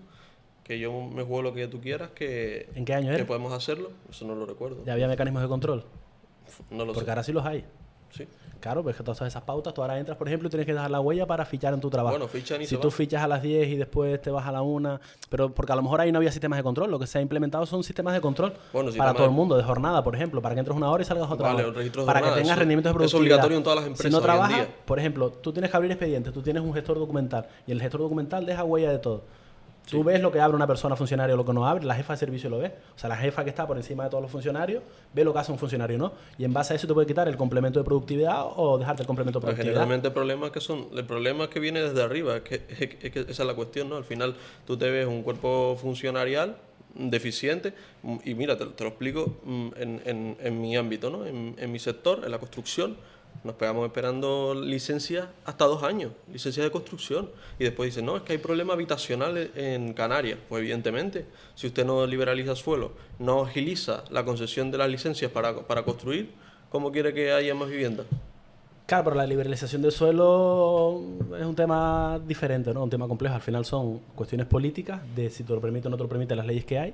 que yo me juego lo que tú quieras, que...
¿En qué año era?
Que podemos hacerlo, eso no lo recuerdo.
¿Ya había mecanismos de control?
No lo sé.
Porque ahora sí los hay.
Sí.
Claro, pues que todas esas pautas, tú ahora entras, por ejemplo, y tienes que dejar la huella para fichar en tu trabajo.
Bueno, fichan y
si
se
tú
van.
fichas a las 10 y después te vas a la 1, pero porque a lo mejor ahí no había sistemas de control, lo que se ha implementado son sistemas de control
Bueno, sí,
para
además-
todo el mundo, de jornada, por ejemplo, para que entres una hora y salgas otra
Vale,
hora.
el registro de
Para que
jornada,
tengas
eso
rendimientos de
es
productividad.
obligatorio en todas las empresas
Si no
hoy en
trabajas,
día.
por ejemplo, tú tienes que abrir expedientes, tú tienes un gestor documental y el gestor documental deja huella de todo. Tú ves lo que abre una persona funcionario, lo que no abre, la jefa de servicio lo ve. O sea, la jefa que está por encima de todos los funcionarios ve lo que hace un funcionario, ¿no? Y en base a eso te puede quitar el complemento de productividad o dejarte el complemento de
Pues
productividad.
generalmente el problema es que viene desde arriba, es que esa es la cuestión, ¿no? Al final tú te ves un cuerpo funcionarial deficiente y mira, te lo explico en mi ámbito, ¿no? En mi sector, en la construcción, nos pegamos esperando licencias hasta 2 años, licencias de construcción, y después dicen, no, es que hay problemas habitacionales en Canarias. Pues evidentemente, si usted no liberaliza suelo, no agiliza la concesión de las licencias para construir, ¿cómo quiere que haya más viviendas?
Claro, pero la liberalización del suelo es un tema diferente, ¿no? Un tema complejo. Al final son cuestiones políticas de si te lo permite o no te lo permite las leyes que hay.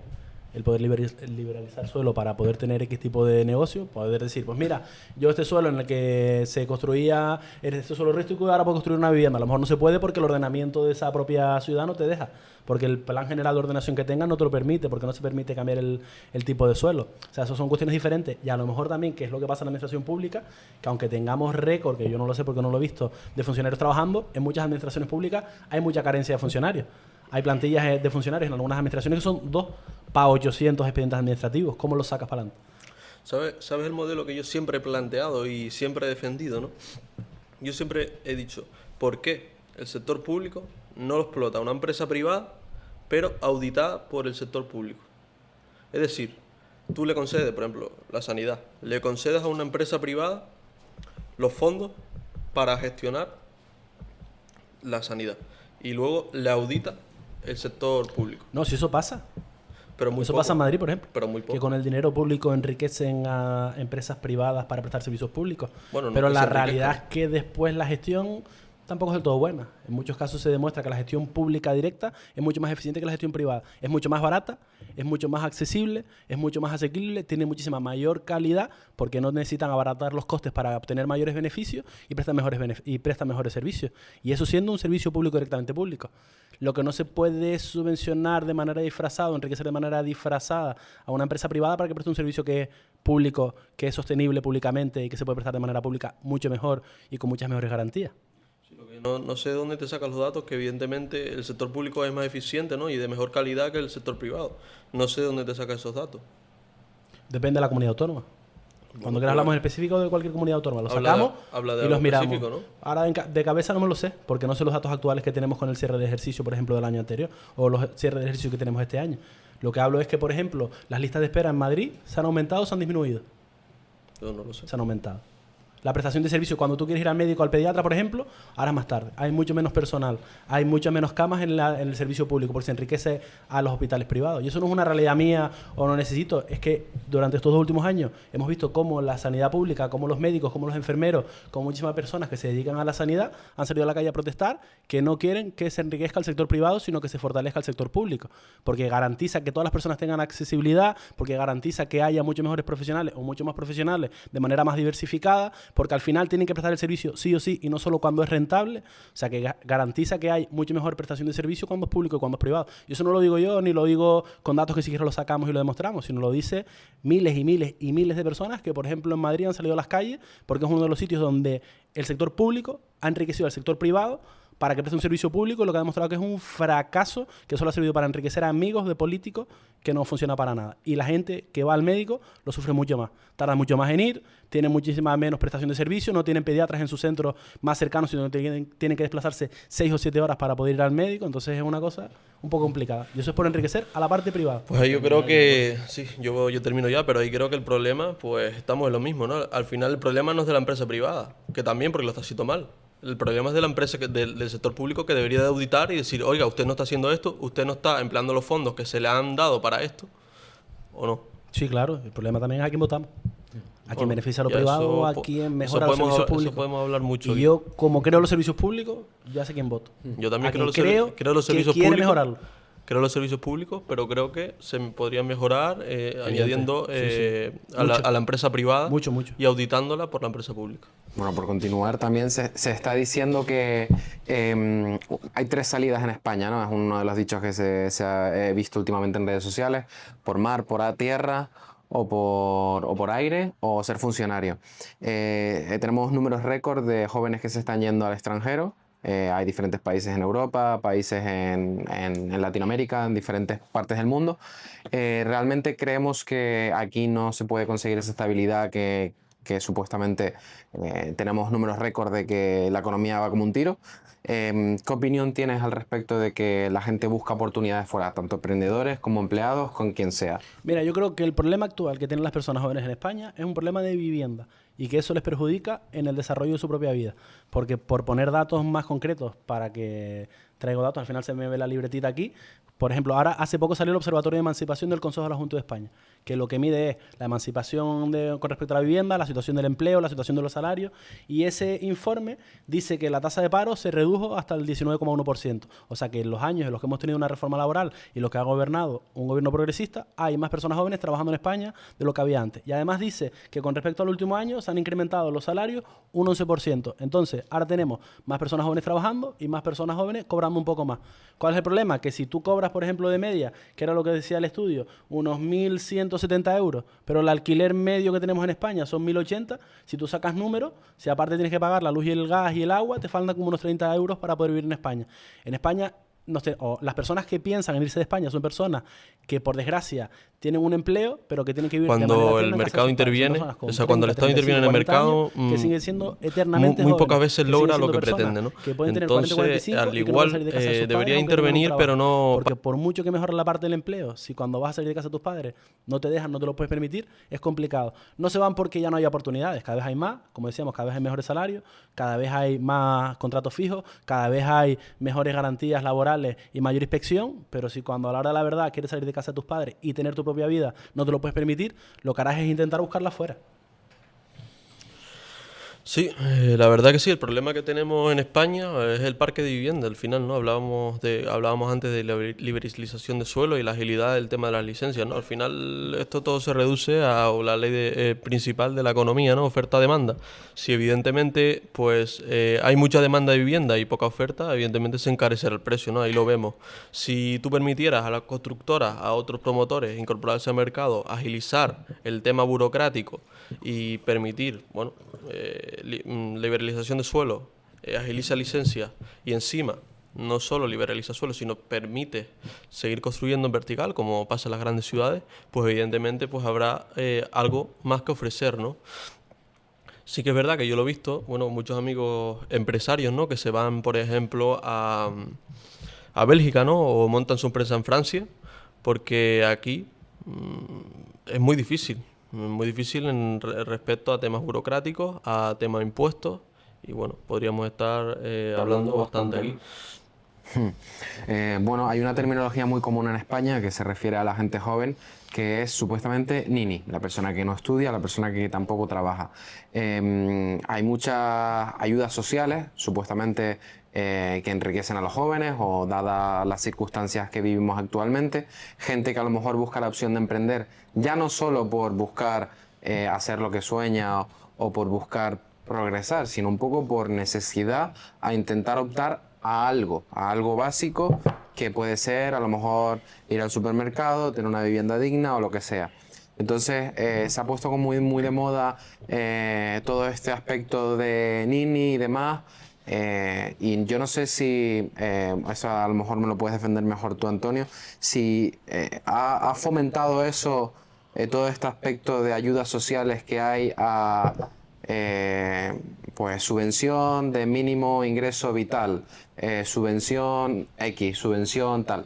El poder liberalizar suelo para poder tener X tipo de negocio, poder decir, pues mira, yo este suelo en el que se construía, este suelo rústico, ahora puedo construir una vivienda. A lo mejor no se puede porque el ordenamiento de esa propia ciudad no te deja, porque el plan general de ordenación que tengas no te lo permite, porque no se permite cambiar el tipo de suelo. O sea, eso son cuestiones diferentes. Y a lo mejor también, que es lo que pasa en la administración pública, que aunque tengamos récord, que yo no lo sé porque no lo he visto, de funcionarios trabajando, en muchas administraciones públicas hay mucha carencia de funcionarios. Hay plantillas de funcionarios en algunas administraciones que son 2 para 800 expedientes administrativos. ¿Cómo los sacas para adelante?
¿Sabes el modelo que yo siempre he planteado y siempre he defendido, ¿no? Yo siempre he dicho, ¿por qué el sector público no lo explota una empresa privada, pero auditada por el sector público? Es decir, tú le concedes, por ejemplo, la sanidad, le concedes a una empresa privada los fondos para gestionar la sanidad y luego le audita el sector público.
No, si eso pasa.
Pero muy
Eso
poco.
pasa en Madrid, por ejemplo.
Pero muy poco.
Que con el dinero público enriquecen a empresas privadas para prestar servicios públicos.
Bueno, no
pero
que
la
se
realidad es
enriquezcan.
que después la gestión tampoco es del todo buena. En muchos casos se demuestra que la gestión pública directa es mucho más eficiente que la gestión privada. Es mucho más barata, es mucho más accesible, es mucho más asequible, tiene muchísima mayor calidad porque no necesitan abaratar los costes para obtener mayores beneficios y prestan mejores servicios. Y eso siendo un servicio público directamente público. Lo que no se puede es subvencionar de manera disfrazada o enriquecer de manera disfrazada a una empresa privada para que preste un servicio que es público, que es sostenible públicamente y que se puede prestar de manera pública mucho mejor y con muchas mejores garantías.
No sé de dónde te sacas los datos, que evidentemente el sector público es más eficiente, ¿no? Y de mejor calidad que el sector privado. No sé de dónde te sacas esos datos.
Depende de la comunidad autónoma. Cuando quieras hablamos en específico de cualquier comunidad autónoma. Los
Habla
sacamos
habla de
y
algo
los miramos.
específico, ¿no?
Ahora de cabeza no me lo sé, porque no sé los datos actuales que tenemos con el cierre de ejercicio, por ejemplo, del año anterior, o los cierres de ejercicio que tenemos este año. Lo que hablo es que, por ejemplo, las listas de espera en Madrid se han aumentado o se han disminuido.
Yo no lo sé.
Se han aumentado. La prestación de servicio, cuando tú quieres ir al médico, al pediatra, por ejemplo, ahora es más tarde. Hay mucho menos personal, hay muchas menos camas en el servicio público porque se enriquece a los hospitales privados. Y eso no es una realidad mía o no necesito. Es que durante estos 2 últimos años hemos visto cómo la sanidad pública, cómo los médicos, cómo los enfermeros, cómo muchísimas personas que se dedican a la sanidad han salido a la calle a protestar que no quieren que se enriquezca el sector privado, sino que se fortalezca el sector público. Porque garantiza que todas las personas tengan accesibilidad, porque garantiza que haya muchos mejores profesionales o muchos más profesionales de manera más diversificada, porque al final tienen que prestar el servicio sí o sí y no solo cuando es rentable. O sea, que garantiza que hay mucho mejor prestación de servicio cuando es público y cuando es privado. Y eso no lo digo yo, ni lo digo con datos que siquiera lo sacamos y lo demostramos, sino lo dice miles y miles y miles de personas que, por ejemplo, en Madrid han salido a las calles porque es uno de los sitios donde el sector público ha enriquecido al sector privado para que preste un servicio público, lo que ha demostrado que es un fracaso, que solo ha servido para enriquecer a amigos de políticos, que no funciona para nada. Y la gente que va al médico lo sufre mucho más. Tarda mucho más en ir, tiene muchísima menos prestación de servicio, no tienen pediatras en su centro más cercano, sino que tienen que desplazarse 6 o 7 horas para poder ir al médico. Entonces es una cosa un poco complicada. Y eso es por enriquecer a la parte privada.
Pues ahí yo creo que, sí, yo termino ya, pero ahí creo que el problema, pues estamos en lo mismo, ¿no? Al final el problema no es de la empresa privada, que también porque lo está haciendo mal. El problema es de la empresa, del sector público, que debería de auditar y decir, oiga, usted no está haciendo esto, usted no está empleando los fondos que se le han dado para esto, ¿o no?
Sí, claro. El problema también es a quién votamos. A quien
Bueno,
beneficia a lo
ya
privado o a
eso
quien mejora los
podemos
servicios
hablar-
públicos.
Eso podemos hablar mucho.
Y yo, como creo los servicios públicos, ya sé quién voto.
Yo también
A
creo
quien
los servicios
que quiere
públicos.
mejorarlo.
creo los servicios públicos, pero creo que se podrían mejorar añadiendo a la empresa privada
Mucho.
y auditándola por la empresa pública.
Bueno, por continuar, también se está diciendo que hay 3 salidas en España, ¿no? Es uno de los dichos que se ha visto últimamente en redes sociales: por mar, por tierra o por aire, o ser funcionario. Tenemos números récord de jóvenes que se están yendo al extranjero. Hay diferentes países en Europa, países en Latinoamérica, en diferentes partes del mundo. Realmente creemos que aquí no se puede conseguir esa estabilidad que supuestamente tenemos números récord de que la economía va como un tiro. ¿Qué opinión tienes al respecto de que la gente busca oportunidades fuera, tanto emprendedores como empleados, con quien sea?
Mira, yo creo que el problema actual que tienen las personas jóvenes en España es un problema de vivienda y que eso les perjudica en el desarrollo de su propia vida. Porque por poner datos más concretos, para que traigo datos, al final se me ve la libretita aquí. Por ejemplo, ahora hace poco salió el Observatorio de Emancipación del Consejo de la Junta de España, que lo que mide es la emancipación con respecto a la vivienda, la situación del empleo, la situación de los salarios, y ese informe dice que la tasa de paro se redujo hasta el 19,1%. O sea que en los años en los que hemos tenido una reforma laboral y los que ha gobernado un gobierno progresista, hay más personas jóvenes trabajando en España de lo que había antes. Y además dice que con respecto al último año se han incrementado los salarios un 11%. Entonces, ahora tenemos más personas jóvenes trabajando y más personas jóvenes cobrando un poco más. ¿Cuál es el problema? Que si tú cobras, por ejemplo, de media, que era lo que decía el estudio, unos 1.170 euros, pero el alquiler medio que tenemos en España son 1.080, si tú sacas números, si aparte tienes que pagar la luz y el gas y el agua, te faltan como unos 30 euros para poder vivir en España. En España, las personas que piensan en irse de España son personas que, por desgracia, tienen un empleo, pero que tienen que vivir de manera
Cuando
eterna
el
en
mercado
casa de sus padres.
interviene,
Son personas con
o sea, cuando el
30,
Estado interviene en el
35, 40
mercado,
años, que siguen siendo eternamente
muy
jóvenes,
pocas veces
que
logra
siguen
lo que
siendo
pretende,
personas
¿no?
que pueden tener 40,
Entonces,
45
al
y que no
igual,
pueden salir de casa de sus padres,
debería
aunque tengan un
intervenir, pero
trabajo.
no...
Porque por mucho que mejore la parte del empleo, si cuando vas a salir de casa de tus padres no te dejan, no te lo puedes permitir, es complicado. No se van porque ya no hay oportunidades, cada vez hay más, como decíamos, cada vez hay mejores salarios, cada vez hay más contratos fijos, cada vez hay mejores garantías laborales y mayor inspección, pero si cuando a la hora de la verdad quieres salir de casa de tus padres y tener tu propia vida no te lo puedes permitir, lo que harás es intentar buscarla afuera.
Sí, la verdad que sí. El problema que tenemos en España es el parque de vivienda. Al final, ¿no? Hablábamos antes de la liberalización de suelo y la agilidad del tema de las licencias, ¿no? Al final, esto todo se reduce a la ley principal de la economía, ¿no? Oferta-demanda. Si evidentemente, pues, hay mucha demanda de vivienda y poca oferta, evidentemente se encarecerá el precio, ¿no? Ahí lo vemos. Si tú permitieras a las constructoras, a otros promotores incorporarse al mercado, agilizar el tema burocrático y permitir, bueno, liberalización de suelo, agiliza licencias y encima no solo liberaliza suelo, sino permite seguir construyendo en vertical, como pasa en las grandes ciudades, pues evidentemente pues habrá algo más que ofrecer, ¿no? Sí que es verdad que yo lo he visto, bueno, muchos amigos empresarios, ¿no? Que se van, por ejemplo, a Bélgica, ¿no? O montan su empresa en Francia, porque aquí es muy difícil en respecto a temas burocráticos, a temas de impuestos, y bueno, podríamos estar hablando bastante aquí.
Bueno, hay una terminología muy común en España que se refiere a la gente joven, que es supuestamente nini, la persona que no estudia, la persona que tampoco trabaja. Hay muchas ayudas sociales, supuestamente, que enriquecen a los jóvenes, o dadas las circunstancias que vivimos actualmente, gente que a lo mejor busca la opción de emprender, ya no solo por buscar hacer lo que sueña o por buscar progresar, sino un poco por necesidad, a intentar optar a algo básico, que puede ser a lo mejor ir al supermercado, tener una vivienda digna o lo que sea. Entonces se ha puesto como muy de moda todo este aspecto de nini y demás, y yo no sé si, eso a lo mejor me lo puedes defender mejor tú, Antonio, si ha fomentado eso, todo este aspecto de ayudas sociales que hay a pues subvención de mínimo ingreso vital, subvención X, subvención tal.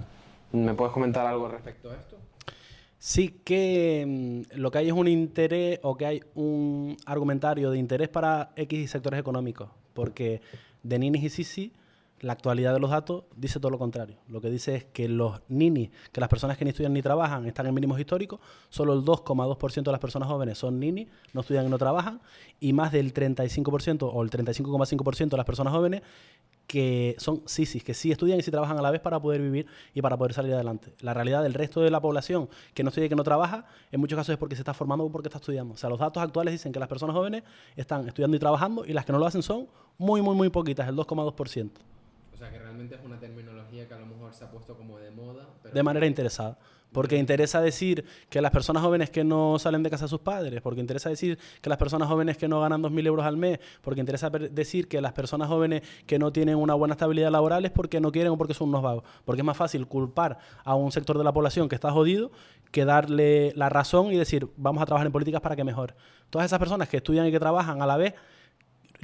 ¿Me puedes comentar algo respecto a esto?
Sí que lo que hay es un interés, o que hay un argumentario de interés para X sectores económicos, porque de ninis y sisi la actualidad de los datos dice todo lo contrario. Lo que dice es que los ninis, que las personas que ni estudian ni trabajan, están en mínimos históricos. Solo el 2,2% de las personas jóvenes son ninis, no estudian y no trabajan, y más del 35% o el 35,5% de las personas jóvenes que son sisis, que sí estudian y sí trabajan a la vez para poder vivir y para poder salir adelante. La realidad del resto de la población que no estudia y que no trabaja, en muchos casos es porque se está formando o porque está estudiando. O sea, los datos actuales dicen que las personas jóvenes están estudiando y trabajando y las que no lo hacen son muy, muy, muy poquitas, el 2,2%.
O sea, que realmente es una terminología que a lo mejor se ha puesto como de moda. Pero
De manera interesada. Porque interesa decir que las personas jóvenes que no salen de casa de sus padres, porque interesa decir que las personas jóvenes que no ganan 2.000 euros al mes, porque interesa decir que las personas jóvenes que no tienen una buena estabilidad laboral es porque no quieren o porque son unos vagos. Porque es más fácil culpar a un sector de la población que está jodido que darle la razón y decir, vamos a trabajar en políticas para que mejore. Todas esas personas que estudian y que trabajan a la vez,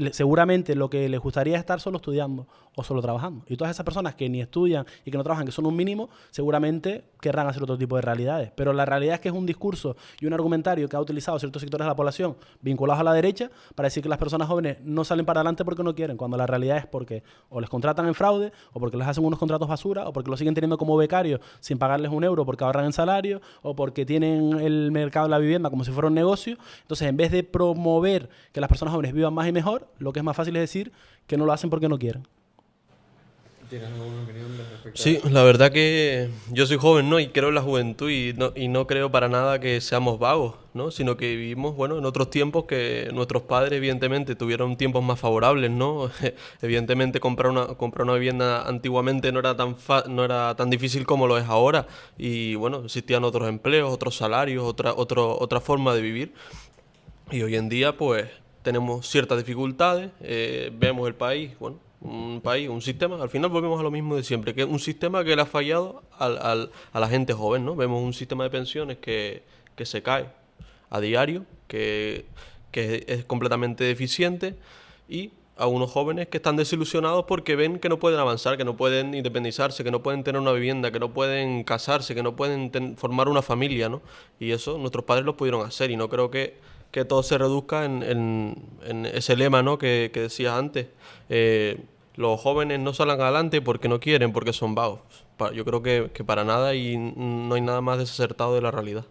seguramente lo que les gustaría es estar solo estudiando o solo trabajando. Y todas esas personas que ni estudian y que no trabajan, que son un mínimo, seguramente querrán hacer otro tipo de realidades. Pero la realidad es que es un discurso y un argumentario que ha utilizado ciertos sectores de la población vinculados a la derecha para decir que las personas jóvenes no salen para adelante porque no quieren, cuando la realidad es porque o les contratan en fraude, o porque les hacen unos contratos basura, o porque los siguen teniendo como becarios sin pagarles un euro porque ahorran en salario, o porque tienen el mercado de la vivienda como si fuera un negocio. Entonces, en vez de promover que las personas jóvenes vivan más y mejor, lo que es más fácil es decir que no lo hacen porque no quieren.
¿Tienes alguna opinión respecto a
Sí,
eso?
la verdad que yo soy joven, ¿no? Y creo en la juventud y no creo para nada que seamos vagos, ¿no? Sino que vivimos, bueno, en otros tiempos que nuestros padres, evidentemente, tuvieron tiempos más favorables, ¿no? Evidentemente, comprar una vivienda antiguamente no era tan difícil como lo es ahora. Y, bueno, existían otros empleos, otros salarios, otra forma de vivir. Y hoy en día, pues, tenemos ciertas dificultades, vemos el país, bueno, un sistema, al final volvemos a lo mismo de siempre, que es un sistema que le ha fallado a la gente joven, ¿no? Vemos un sistema de pensiones que se cae a diario, que es completamente deficiente, y a unos jóvenes que están desilusionados porque ven que no pueden avanzar, que no pueden independizarse, que no pueden tener una vivienda, que no pueden casarse, que no pueden formar una familia, ¿no? Y eso nuestros padres lo pudieron hacer, y no creo que todo se reduzca en ese lema, ¿no? que decías antes. Los jóvenes no salen adelante porque no quieren, porque son vagos. Yo creo que para nada, y no hay nada más desacertado de la realidad.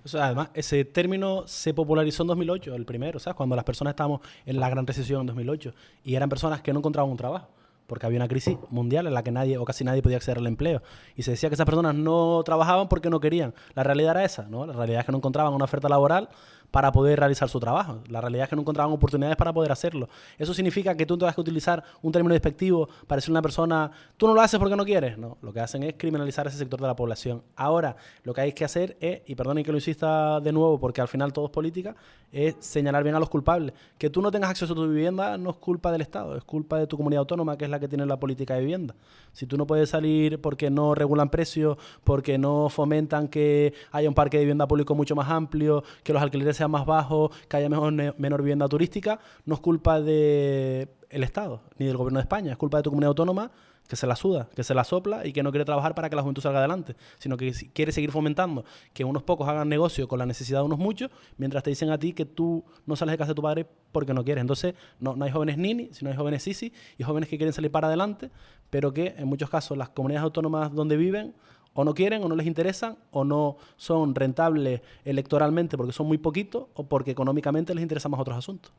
O sea, además, ese término se popularizó en 2008, el primero, ¿sabes? Cuando las personas estábamos en la gran recesión en 2008 y eran personas que no encontraban un trabajo porque había una crisis mundial en la que nadie o casi nadie podía acceder al empleo. Y se decía que esas personas no trabajaban porque no querían. La realidad era esa, ¿no? La realidad es que no encontraban una oferta laboral para poder realizar su trabajo. La realidad es que no encontraban oportunidades para poder hacerlo. Eso significa que tú tengas que utilizar un término despectivo para decirle a una persona, tú no lo haces porque no quieres. No, lo que hacen es criminalizar a ese sector de la población. Ahora, lo que hay que hacer es, y perdonen que lo insista de nuevo porque al final todo es política, es señalar bien a los culpables. Que tú no tengas acceso a tu vivienda no es culpa del Estado, es culpa de tu comunidad autónoma, que es la que tiene la política de vivienda. Si tú no puedes salir porque no regulan precios, porque no fomentan que haya un parque de vivienda público mucho más amplio, que los alquileres sean más bajos, que haya menor vivienda turística, no es culpa del Estado ni del gobierno de España, es culpa de tu comunidad autónoma que se la suda, que se la sopla y que no quiere trabajar para que la juventud salga adelante, sino que quiere seguir fomentando que unos pocos hagan negocio con la necesidad de unos muchos, mientras te dicen a ti que tú no sales de casa de tu padre porque no quieres. Entonces, no hay jóvenes nini, sino hay jóvenes sisi y jóvenes que quieren salir para adelante, pero que en muchos casos las comunidades autónomas donde viven o no quieren, o no les interesan, o no son rentables electoralmente porque son muy poquitos, o porque económicamente les interesan más otros asuntos.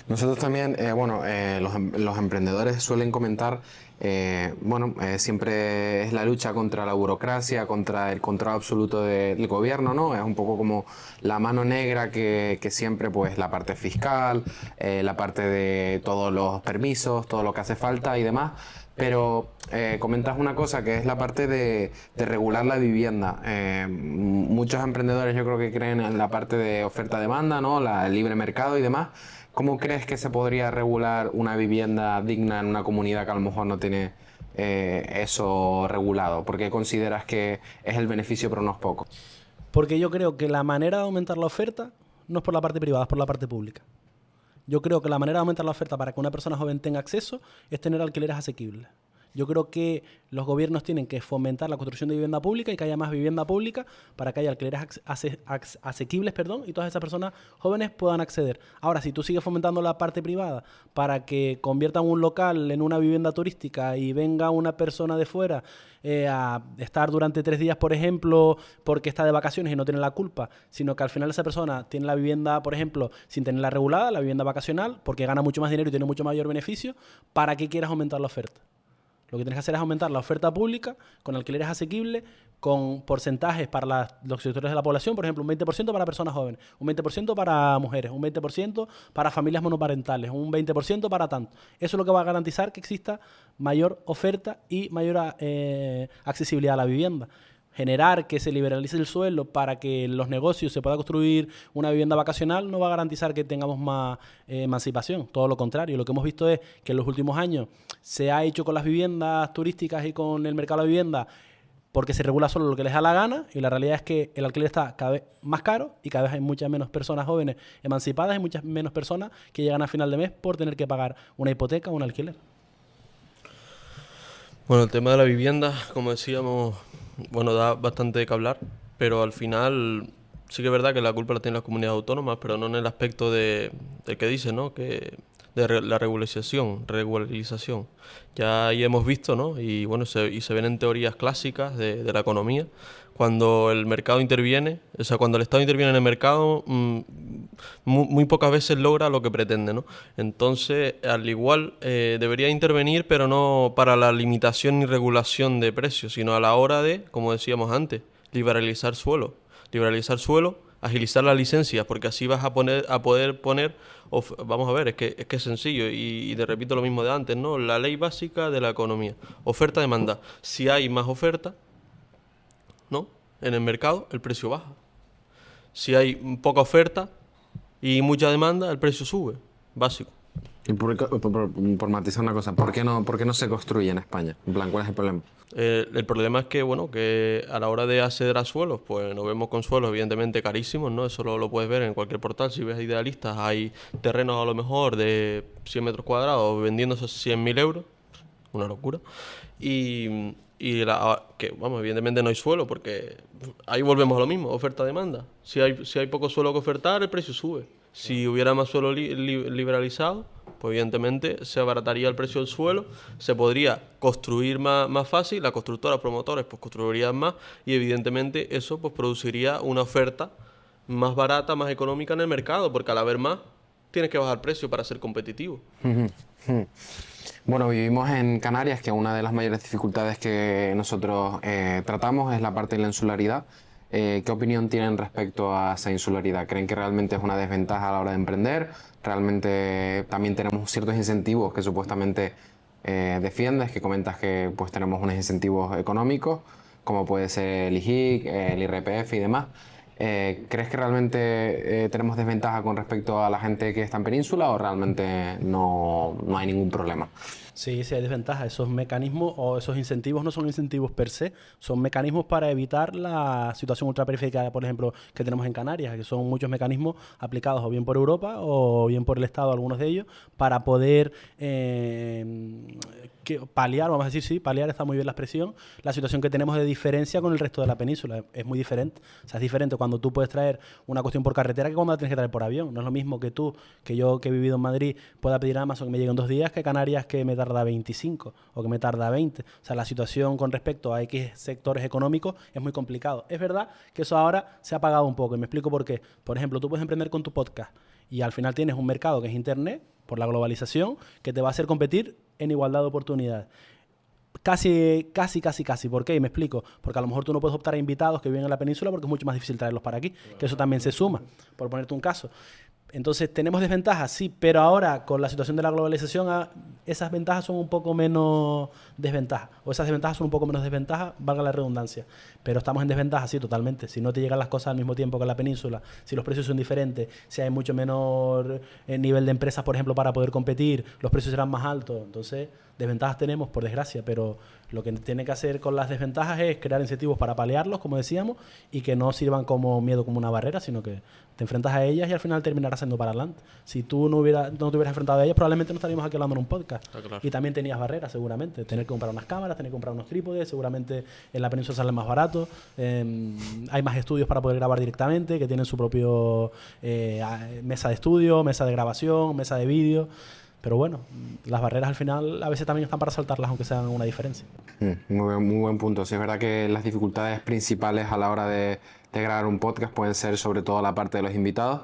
Nosotros también, los emprendedores suelen comentar, siempre es la lucha contra la burocracia, contra el control absoluto del gobierno, ¿no? Es un poco como la mano negra que siempre, pues, la parte fiscal, la parte de todos los permisos, todo lo que hace falta y demás. Pero comentas una cosa que es la parte de regular la vivienda. Muchos emprendedores yo creo que creen en la parte de oferta-demanda, ¿no? El libre mercado y demás. ¿Cómo crees que se podría regular una vivienda digna en una comunidad que a lo mejor no tiene eso regulado? ¿Por qué consideras que es el beneficio pero no es poco?
Porque yo creo que la manera de aumentar la oferta no es por la parte privada, es por la parte pública. Yo creo que la manera de aumentar la oferta para que una persona joven tenga acceso es tener alquileres asequibles. Yo creo que los gobiernos tienen que fomentar la construcción de vivienda pública y que haya más vivienda pública para que haya alquileres asequibles, y todas esas personas jóvenes puedan acceder. Ahora, si tú sigues fomentando la parte privada para que conviertan un local en una vivienda turística y venga una persona de fuera a estar durante 3 días, por ejemplo, porque está de vacaciones y no tiene la culpa, sino que al final esa persona tiene la vivienda, por ejemplo, sin tenerla regulada, la vivienda vacacional, porque gana mucho más dinero y tiene mucho mayor beneficio, ¿para qué quieras aumentar la oferta? Lo que tienes que hacer es aumentar la oferta pública con alquileres asequibles, con porcentajes para los sectores de la población, por ejemplo, un 20% para personas jóvenes, un 20% para mujeres, un 20% para familias monoparentales, un 20% para tanto. Eso es lo que va a garantizar que exista mayor oferta y mayor accesibilidad a la vivienda. Generar que se liberalice el suelo para que en los negocios se pueda construir una vivienda vacacional no va a garantizar que tengamos más emancipación. Todo lo contrario. Lo que hemos visto es que en los últimos años se ha hecho con las viviendas turísticas y con el mercado de vivienda porque se regula solo lo que les da la gana, y la realidad es que el alquiler está cada vez más caro y cada vez hay muchas menos personas jóvenes emancipadas y muchas menos personas que llegan a final de mes por tener que pagar una hipoteca o un alquiler.
Bueno, el tema de la vivienda, como decíamos, bueno, da bastante que hablar, pero al final sí que es verdad que la culpa la tienen las comunidades autónomas, pero no en el aspecto del que dice, ¿no? Que de la regularización. Ya ahí hemos visto, ¿no? Y bueno, se ven en teorías clásicas de la economía, cuando el mercado interviene, o sea, cuando el Estado interviene en el mercado, muy pocas veces logra lo que pretende, ¿no? Entonces, al igual, debería intervenir, pero no para la limitación y regulación de precios, sino a la hora de, como decíamos antes, liberalizar suelo, agilizar las licencias, porque así vas a poder poner, vamos a ver, es que es sencillo, y te repito lo mismo de antes, ¿no? La ley básica de la economía, oferta-demanda. Si hay más oferta, ¿no? En el mercado, el precio baja. Si hay poca oferta y mucha demanda, el precio sube, básico.
Y por matizar una cosa, ¿por qué no se construye en España? En plan, ¿cuál es el problema?
El problema es que, bueno, que a la hora de acceder a suelos, pues nos vemos con suelos evidentemente carísimos, ¿no? Eso lo puedes ver en cualquier portal. Si ves a Idealistas, hay terrenos a lo mejor de 100 metros cuadrados vendiéndose a 100.000 euros. Una locura. Y que, vamos, evidentemente no hay suelo, porque ahí volvemos a lo mismo, oferta-demanda. Si hay poco suelo que ofertar, el precio sube. Si hubiera más suelo liberalizado, pues evidentemente se abarataría el precio del suelo, se podría construir más fácil, las constructoras, promotores, pues construirían más, y evidentemente eso pues produciría una oferta más barata, más económica en el mercado, porque al haber más, tienes que bajar el precio para ser competitivo.
Bueno, vivimos en Canarias, que una de las mayores dificultades que nosotros tratamos es la parte de la insularidad. ¿Qué opinión tienen respecto a esa insularidad? ¿Creen que realmente es una desventaja a la hora de emprender? ¿Realmente también tenemos ciertos incentivos que supuestamente defiendes, que comentas que pues tenemos unos incentivos económicos, como puede ser el IGIC, el IRPF y demás? ¿Crees que realmente tenemos desventaja con respecto a la gente que está en península o realmente no hay ningún problema?
Sí, sí hay desventaja. Esos mecanismos o esos incentivos no son incentivos per se, son mecanismos para evitar la situación ultraperiférica, por ejemplo, que tenemos en Canarias, que son muchos mecanismos aplicados o bien por Europa o bien por el Estado, algunos de ellos, para poder paliar, vamos a decir, sí, paliar está muy bien la expresión, la situación que tenemos de diferencia con el resto de la península. Es muy diferente. O sea, es diferente cuando tú puedes traer una cuestión por carretera que cuando la tienes que traer por avión. No es lo mismo que tú, que yo que he vivido en Madrid, pueda pedir a Amazon que me llegue en 2 días, que Canarias que me tarda 25 o que me tarda 20. O sea, la situación con respecto a X sectores económicos es muy complicado. Es verdad que eso ahora se ha apagado un poco y me explico por qué. Por ejemplo, tú puedes emprender con tu podcast y al final tienes un mercado que es Internet, por la globalización, que te va a hacer competir en igualdad de oportunidades. Casi. ¿Por qué? Y me explico. Porque a lo mejor tú no puedes optar a invitados que viven en la península porque es mucho más difícil traerlos para aquí. Que eso también se suma, por ponerte un caso. Entonces, ¿tenemos desventajas? Sí, pero ahora, con la situación de la globalización, esas ventajas son un poco menos desventajas. O esas desventajas son un poco menos desventajas, valga la redundancia. Pero estamos en desventaja, sí, totalmente. Si no te llegan las cosas al mismo tiempo que en la península, si los precios son diferentes, si hay mucho menor nivel de empresas, por ejemplo, para poder competir, los precios serán más altos. Entonces, Desventajas tenemos, por desgracia, pero lo que tiene que hacer con las desventajas es crear incentivos para paliarlos, como decíamos, y que no sirvan como miedo, como una barrera, sino que te enfrentas a ellas y al final terminarás siendo para adelante. Si tú no te hubieras enfrentado a ellas, probablemente no estaríamos aquí hablando en un podcast.
Claro.
Y también tenías barreras, seguramente. Tener que comprar unas cámaras, tener que comprar unos trípodes, seguramente en la península sale más barato. Hay más estudios para poder grabar directamente, que tienen su propio mesa de estudio, mesa de grabación, mesa de vídeo. Pero bueno, las barreras al final a veces también están para saltarlas, aunque sean una diferencia.
Muy buen punto. Sí, es verdad que las dificultades principales a la hora de grabar un podcast pueden ser sobre todo la parte de los invitados,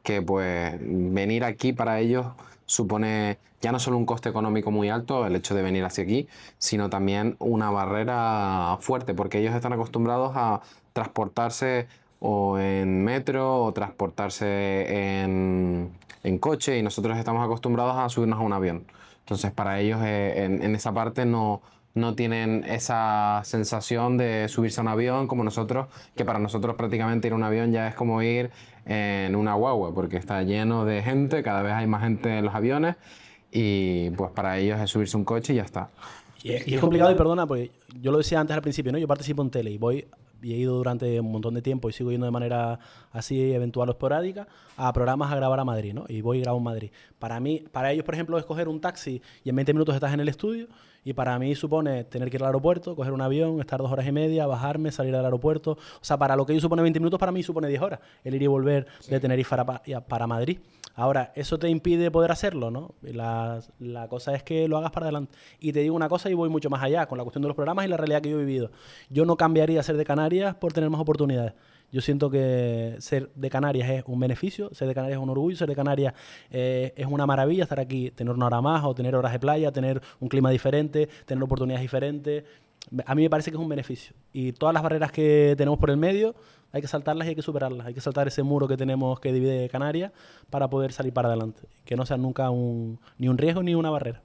que pues venir aquí para ellos supone ya no solo un coste económico muy alto, el hecho de venir hacia aquí, sino también una barrera fuerte, porque ellos están acostumbrados a transportarse o en metro o transportarse en coche, y nosotros estamos acostumbrados a subirnos a un avión. Entonces para ellos en esa parte no tienen esa sensación de subirse a un avión como nosotros, que para nosotros prácticamente ir a un avión ya es como ir en una guagua, porque está lleno de gente, cada vez hay más gente en los aviones, y pues para ellos es subirse a un coche y ya está.
Y es complicado, y perdona, porque yo lo decía antes al principio, ¿no? Yo participo en tele y he ido durante un montón de tiempo y sigo yendo de manera así eventual o esporádica a programas a grabar a Madrid, ¿no? Y voy y grabo en Madrid. Para ellos, por ejemplo, es coger un taxi y en 20 minutos estás en el estudio, y para mí supone tener que ir al aeropuerto, coger un avión, estar 2 horas y media, bajarme, salir del aeropuerto. O sea, para lo que ellos supone 20 minutos, para mí supone 10 horas. El ir y volver de Tenerife para Madrid. Ahora, ¿eso te impide poder hacerlo, no? La cosa es que lo hagas para adelante. Y te digo una cosa, y voy mucho más allá con la cuestión de los programas y la realidad que yo he vivido. Yo no cambiaría ser de Canarias por tener más oportunidades. Yo siento que ser de Canarias es un beneficio, ser de Canarias es un orgullo, ser de Canarias es una maravilla, estar aquí, tener una hora más o tener horas de playa, tener un clima diferente, tener oportunidades diferentes. A mí me parece que es un beneficio. Y todas las barreras que tenemos por el medio hay que saltarlas y hay que superarlas. Hay que saltar ese muro que tenemos que divide Canarias para poder salir para adelante. Que no sea nunca ni un riesgo ni una barrera.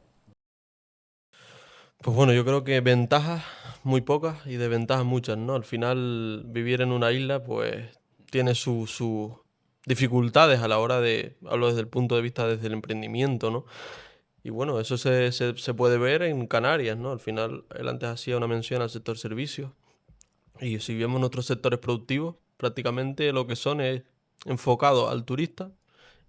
Pues bueno, yo creo que ventajas muy pocas y desventajas muchas, ¿no? Al final, vivir en una isla, pues, tiene sus dificultades a la hora de, hablo desde el punto de vista desde el emprendimiento, ¿no? Y bueno, eso se puede ver en Canarias, ¿no? Al final, él antes hacía una mención al sector servicios, y si vemos nuestros sectores productivos, prácticamente lo que son es enfocado al turista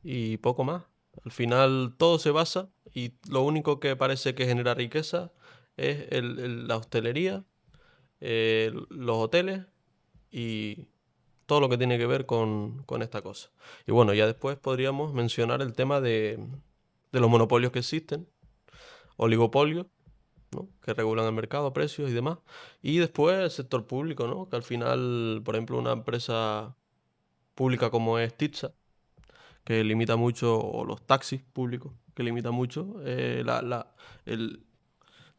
y poco más. Al final, todo se basa, y lo único que parece que genera riqueza es la hostelería, los hoteles y todo lo que tiene que ver con esta cosa. Y bueno, ya después podríamos mencionar el tema de los monopolios que existen, oligopolios, ¿no? Que regulan el mercado, precios y demás. Y después el sector público, ¿no? Que al final, por ejemplo, una empresa pública como es Titsa, que limita mucho, o los taxis públicos, que limita mucho la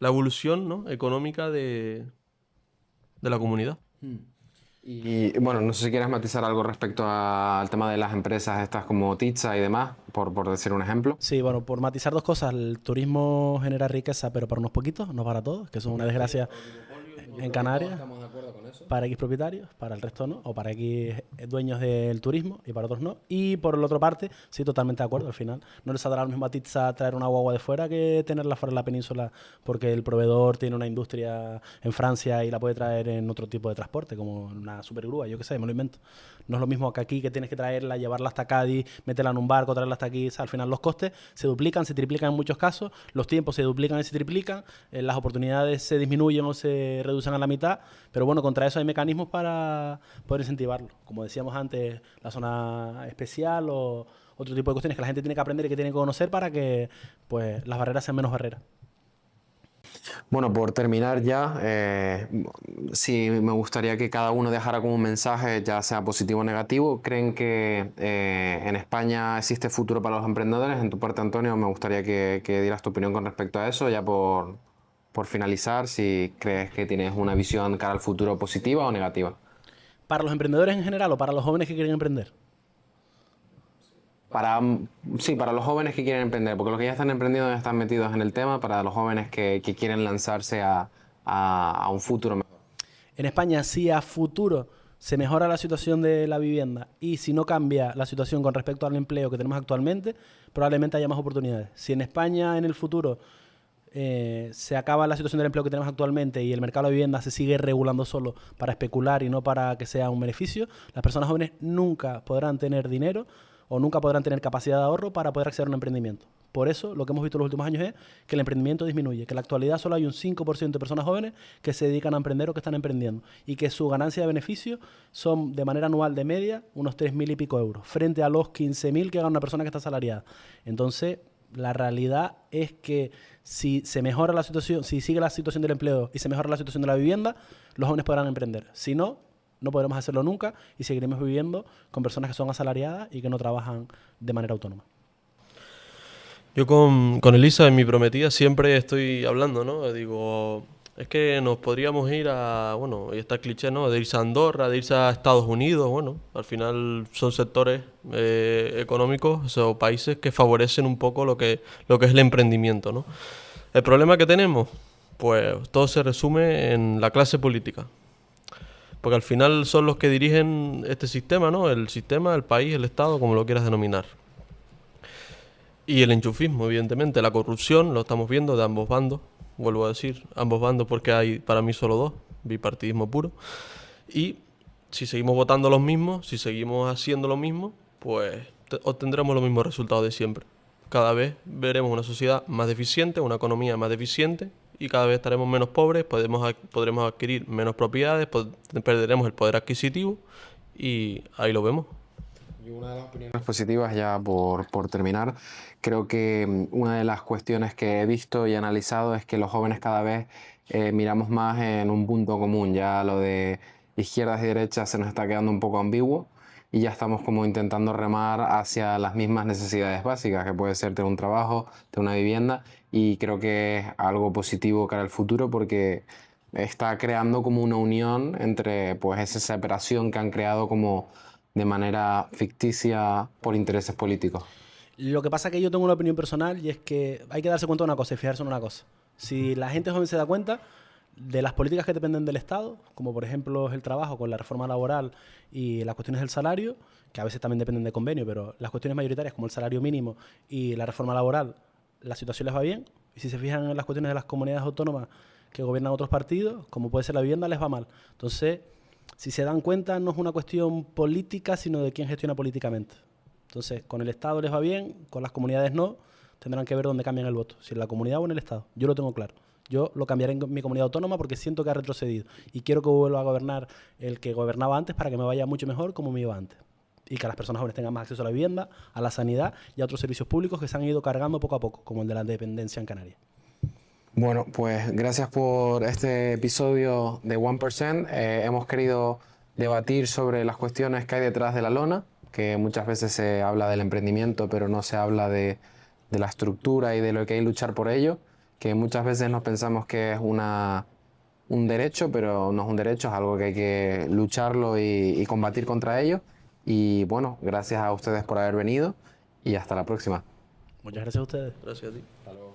evolución, ¿no? Económica de la comunidad.
Y bueno, no sé si quieres matizar algo respecto al tema de las empresas estas como Titsa y demás, por decir un ejemplo.
Sí, bueno, por matizar dos cosas. El turismo genera riqueza, pero para unos poquitos, no para todos, que eso es una desgracia en Canarias.
Estamos de acuerdo con eso.
Para X propietarios, para el resto no, o para X dueños del turismo y para otros no. Y por la otra parte, sí, totalmente de acuerdo. Al final no les saldrá lo mismo a Titsa traer una guagua de fuera que tenerla fuera de la península, porque el proveedor tiene una industria en Francia y la puede traer en otro tipo de transporte, como una supergrúa, yo qué sé, me lo invento. No es lo mismo que aquí, que tienes que traerla, llevarla hasta Cádiz, meterla en un barco, traerla hasta aquí. O sea, al final los costes se duplican, se triplican en muchos casos, los tiempos se duplican y se triplican, las oportunidades se disminuyen o se reducen a la mitad, pero bueno, contra eso hay mecanismos para poder incentivarlo. Como decíamos antes, la zona especial o otro tipo de cuestiones que la gente tiene que aprender y que tiene que conocer para que pues, las barreras sean menos barreras.
Bueno, por terminar ya, sí me gustaría que cada uno dejara como un mensaje, ya sea positivo o negativo. ¿Creen que en España existe futuro para los emprendedores? En tu parte, Antonio, me gustaría que dieras tu opinión con respecto a eso, ya por finalizar, si crees que tienes una visión cara al futuro positiva o negativa.
¿Para los emprendedores en general o para los jóvenes que quieren emprender?
Sí, para los jóvenes que quieren emprender, porque los que ya están emprendiendo ya están metidos en el tema, para los jóvenes que quieren lanzarse a un futuro mejor.
En España, si a futuro se mejora la situación de la vivienda y si no cambia la situación con respecto al empleo que tenemos actualmente, probablemente haya más oportunidades. Si en España en el futuro se acaba la situación del empleo que tenemos actualmente y el mercado de la vivienda se sigue regulando solo para especular y no para que sea un beneficio, las personas jóvenes nunca podrán tener dinero o nunca podrán tener capacidad de ahorro para poder acceder a un emprendimiento. Por eso, lo que hemos visto en los últimos años es que el emprendimiento disminuye, que en la actualidad solo hay un 5% de personas jóvenes que se dedican a emprender o que están emprendiendo y que su ganancia de beneficio son de manera anual de media unos 3.000 y pico euros, frente a los 15.000 que gana una persona que está asalariada. Entonces, la realidad es que si se mejora la situación, si sigue la situación del empleo y se mejora la situación de la vivienda, los jóvenes podrán emprender. Si no, no podremos hacerlo nunca y seguiremos viviendo con personas que son asalariadas y que no trabajan de manera autónoma.
Yo con Elisa, mi prometida, siempre estoy hablando, ¿no? Digo, es que nos podríamos ir a, bueno, y está el cliché, ¿no? De irse a Andorra, de irse a Estados Unidos, bueno, al final son sectores económicos o países que favorecen un poco lo que es el emprendimiento, ¿no? El problema que tenemos, pues todo se resume en la clase política. Porque al final son los que dirigen este sistema, ¿no? El sistema, el país, el Estado, como lo quieras denominar. Y el enchufismo, evidentemente, la corrupción, lo estamos viendo de ambos bandos, vuelvo a decir, ambos bandos porque hay para mí solo dos, bipartidismo puro. Y si seguimos votando los mismos, si seguimos haciendo lo mismo, pues obtendremos los mismos resultados de siempre. Cada vez veremos una sociedad más deficiente, una economía más deficiente y cada vez estaremos menos pobres, podremos adquirir menos propiedades, perderemos el poder adquisitivo y ahí lo vemos.
Y una de las opiniones positivas, ya por terminar, creo que una de las cuestiones que he visto y analizado es que los jóvenes cada vez miramos más en un punto común. Ya lo de izquierdas y derechas se nos está quedando un poco ambiguo y ya estamos como intentando remar hacia las mismas necesidades básicas, que puede ser tener un trabajo, tener una vivienda, y creo que es algo positivo cara al futuro porque está creando como una unión entre pues esa separación que han creado como de manera ficticia por intereses políticos.
Lo que pasa es que yo tengo una opinión personal y es que hay que darse cuenta de una cosa y fijarse en una cosa. Si la gente joven se da cuenta de las políticas que dependen del Estado, como por ejemplo el trabajo con la reforma laboral y las cuestiones del salario, que a veces también dependen de convenio, pero las cuestiones mayoritarias como el salario mínimo y la reforma laboral, la situación les va bien. Y si se fijan en las cuestiones de las comunidades autónomas que gobiernan otros partidos, como puede ser la vivienda, les va mal. Entonces, si se dan cuenta, no es una cuestión política, sino de quién gestiona políticamente. Entonces, con el Estado les va bien, con las comunidades no, tendrán que ver dónde cambian el voto, si en la comunidad o en el Estado. Yo lo tengo claro. Yo lo cambiaré en mi comunidad autónoma porque siento que ha retrocedido y quiero que vuelva a gobernar el que gobernaba antes para que me vaya mucho mejor como me iba antes. Y que las personas jóvenes tengan más acceso a la vivienda, a la sanidad y a otros servicios públicos que se han ido cargando poco a poco, como el de la dependencia en Canarias.
Bueno, pues gracias por este episodio de 1%. Hemos querido debatir sobre las cuestiones que hay detrás de la lona, que muchas veces se habla del emprendimiento, pero no se habla de la estructura y de lo que hay que luchar por ello, que muchas veces nos pensamos que es un derecho, pero no es un derecho, es algo que hay que lucharlo y combatir contra ello. Y bueno, gracias a ustedes por haber venido y hasta la próxima.
Muchas gracias a ustedes.
Gracias a ti.
Hasta luego.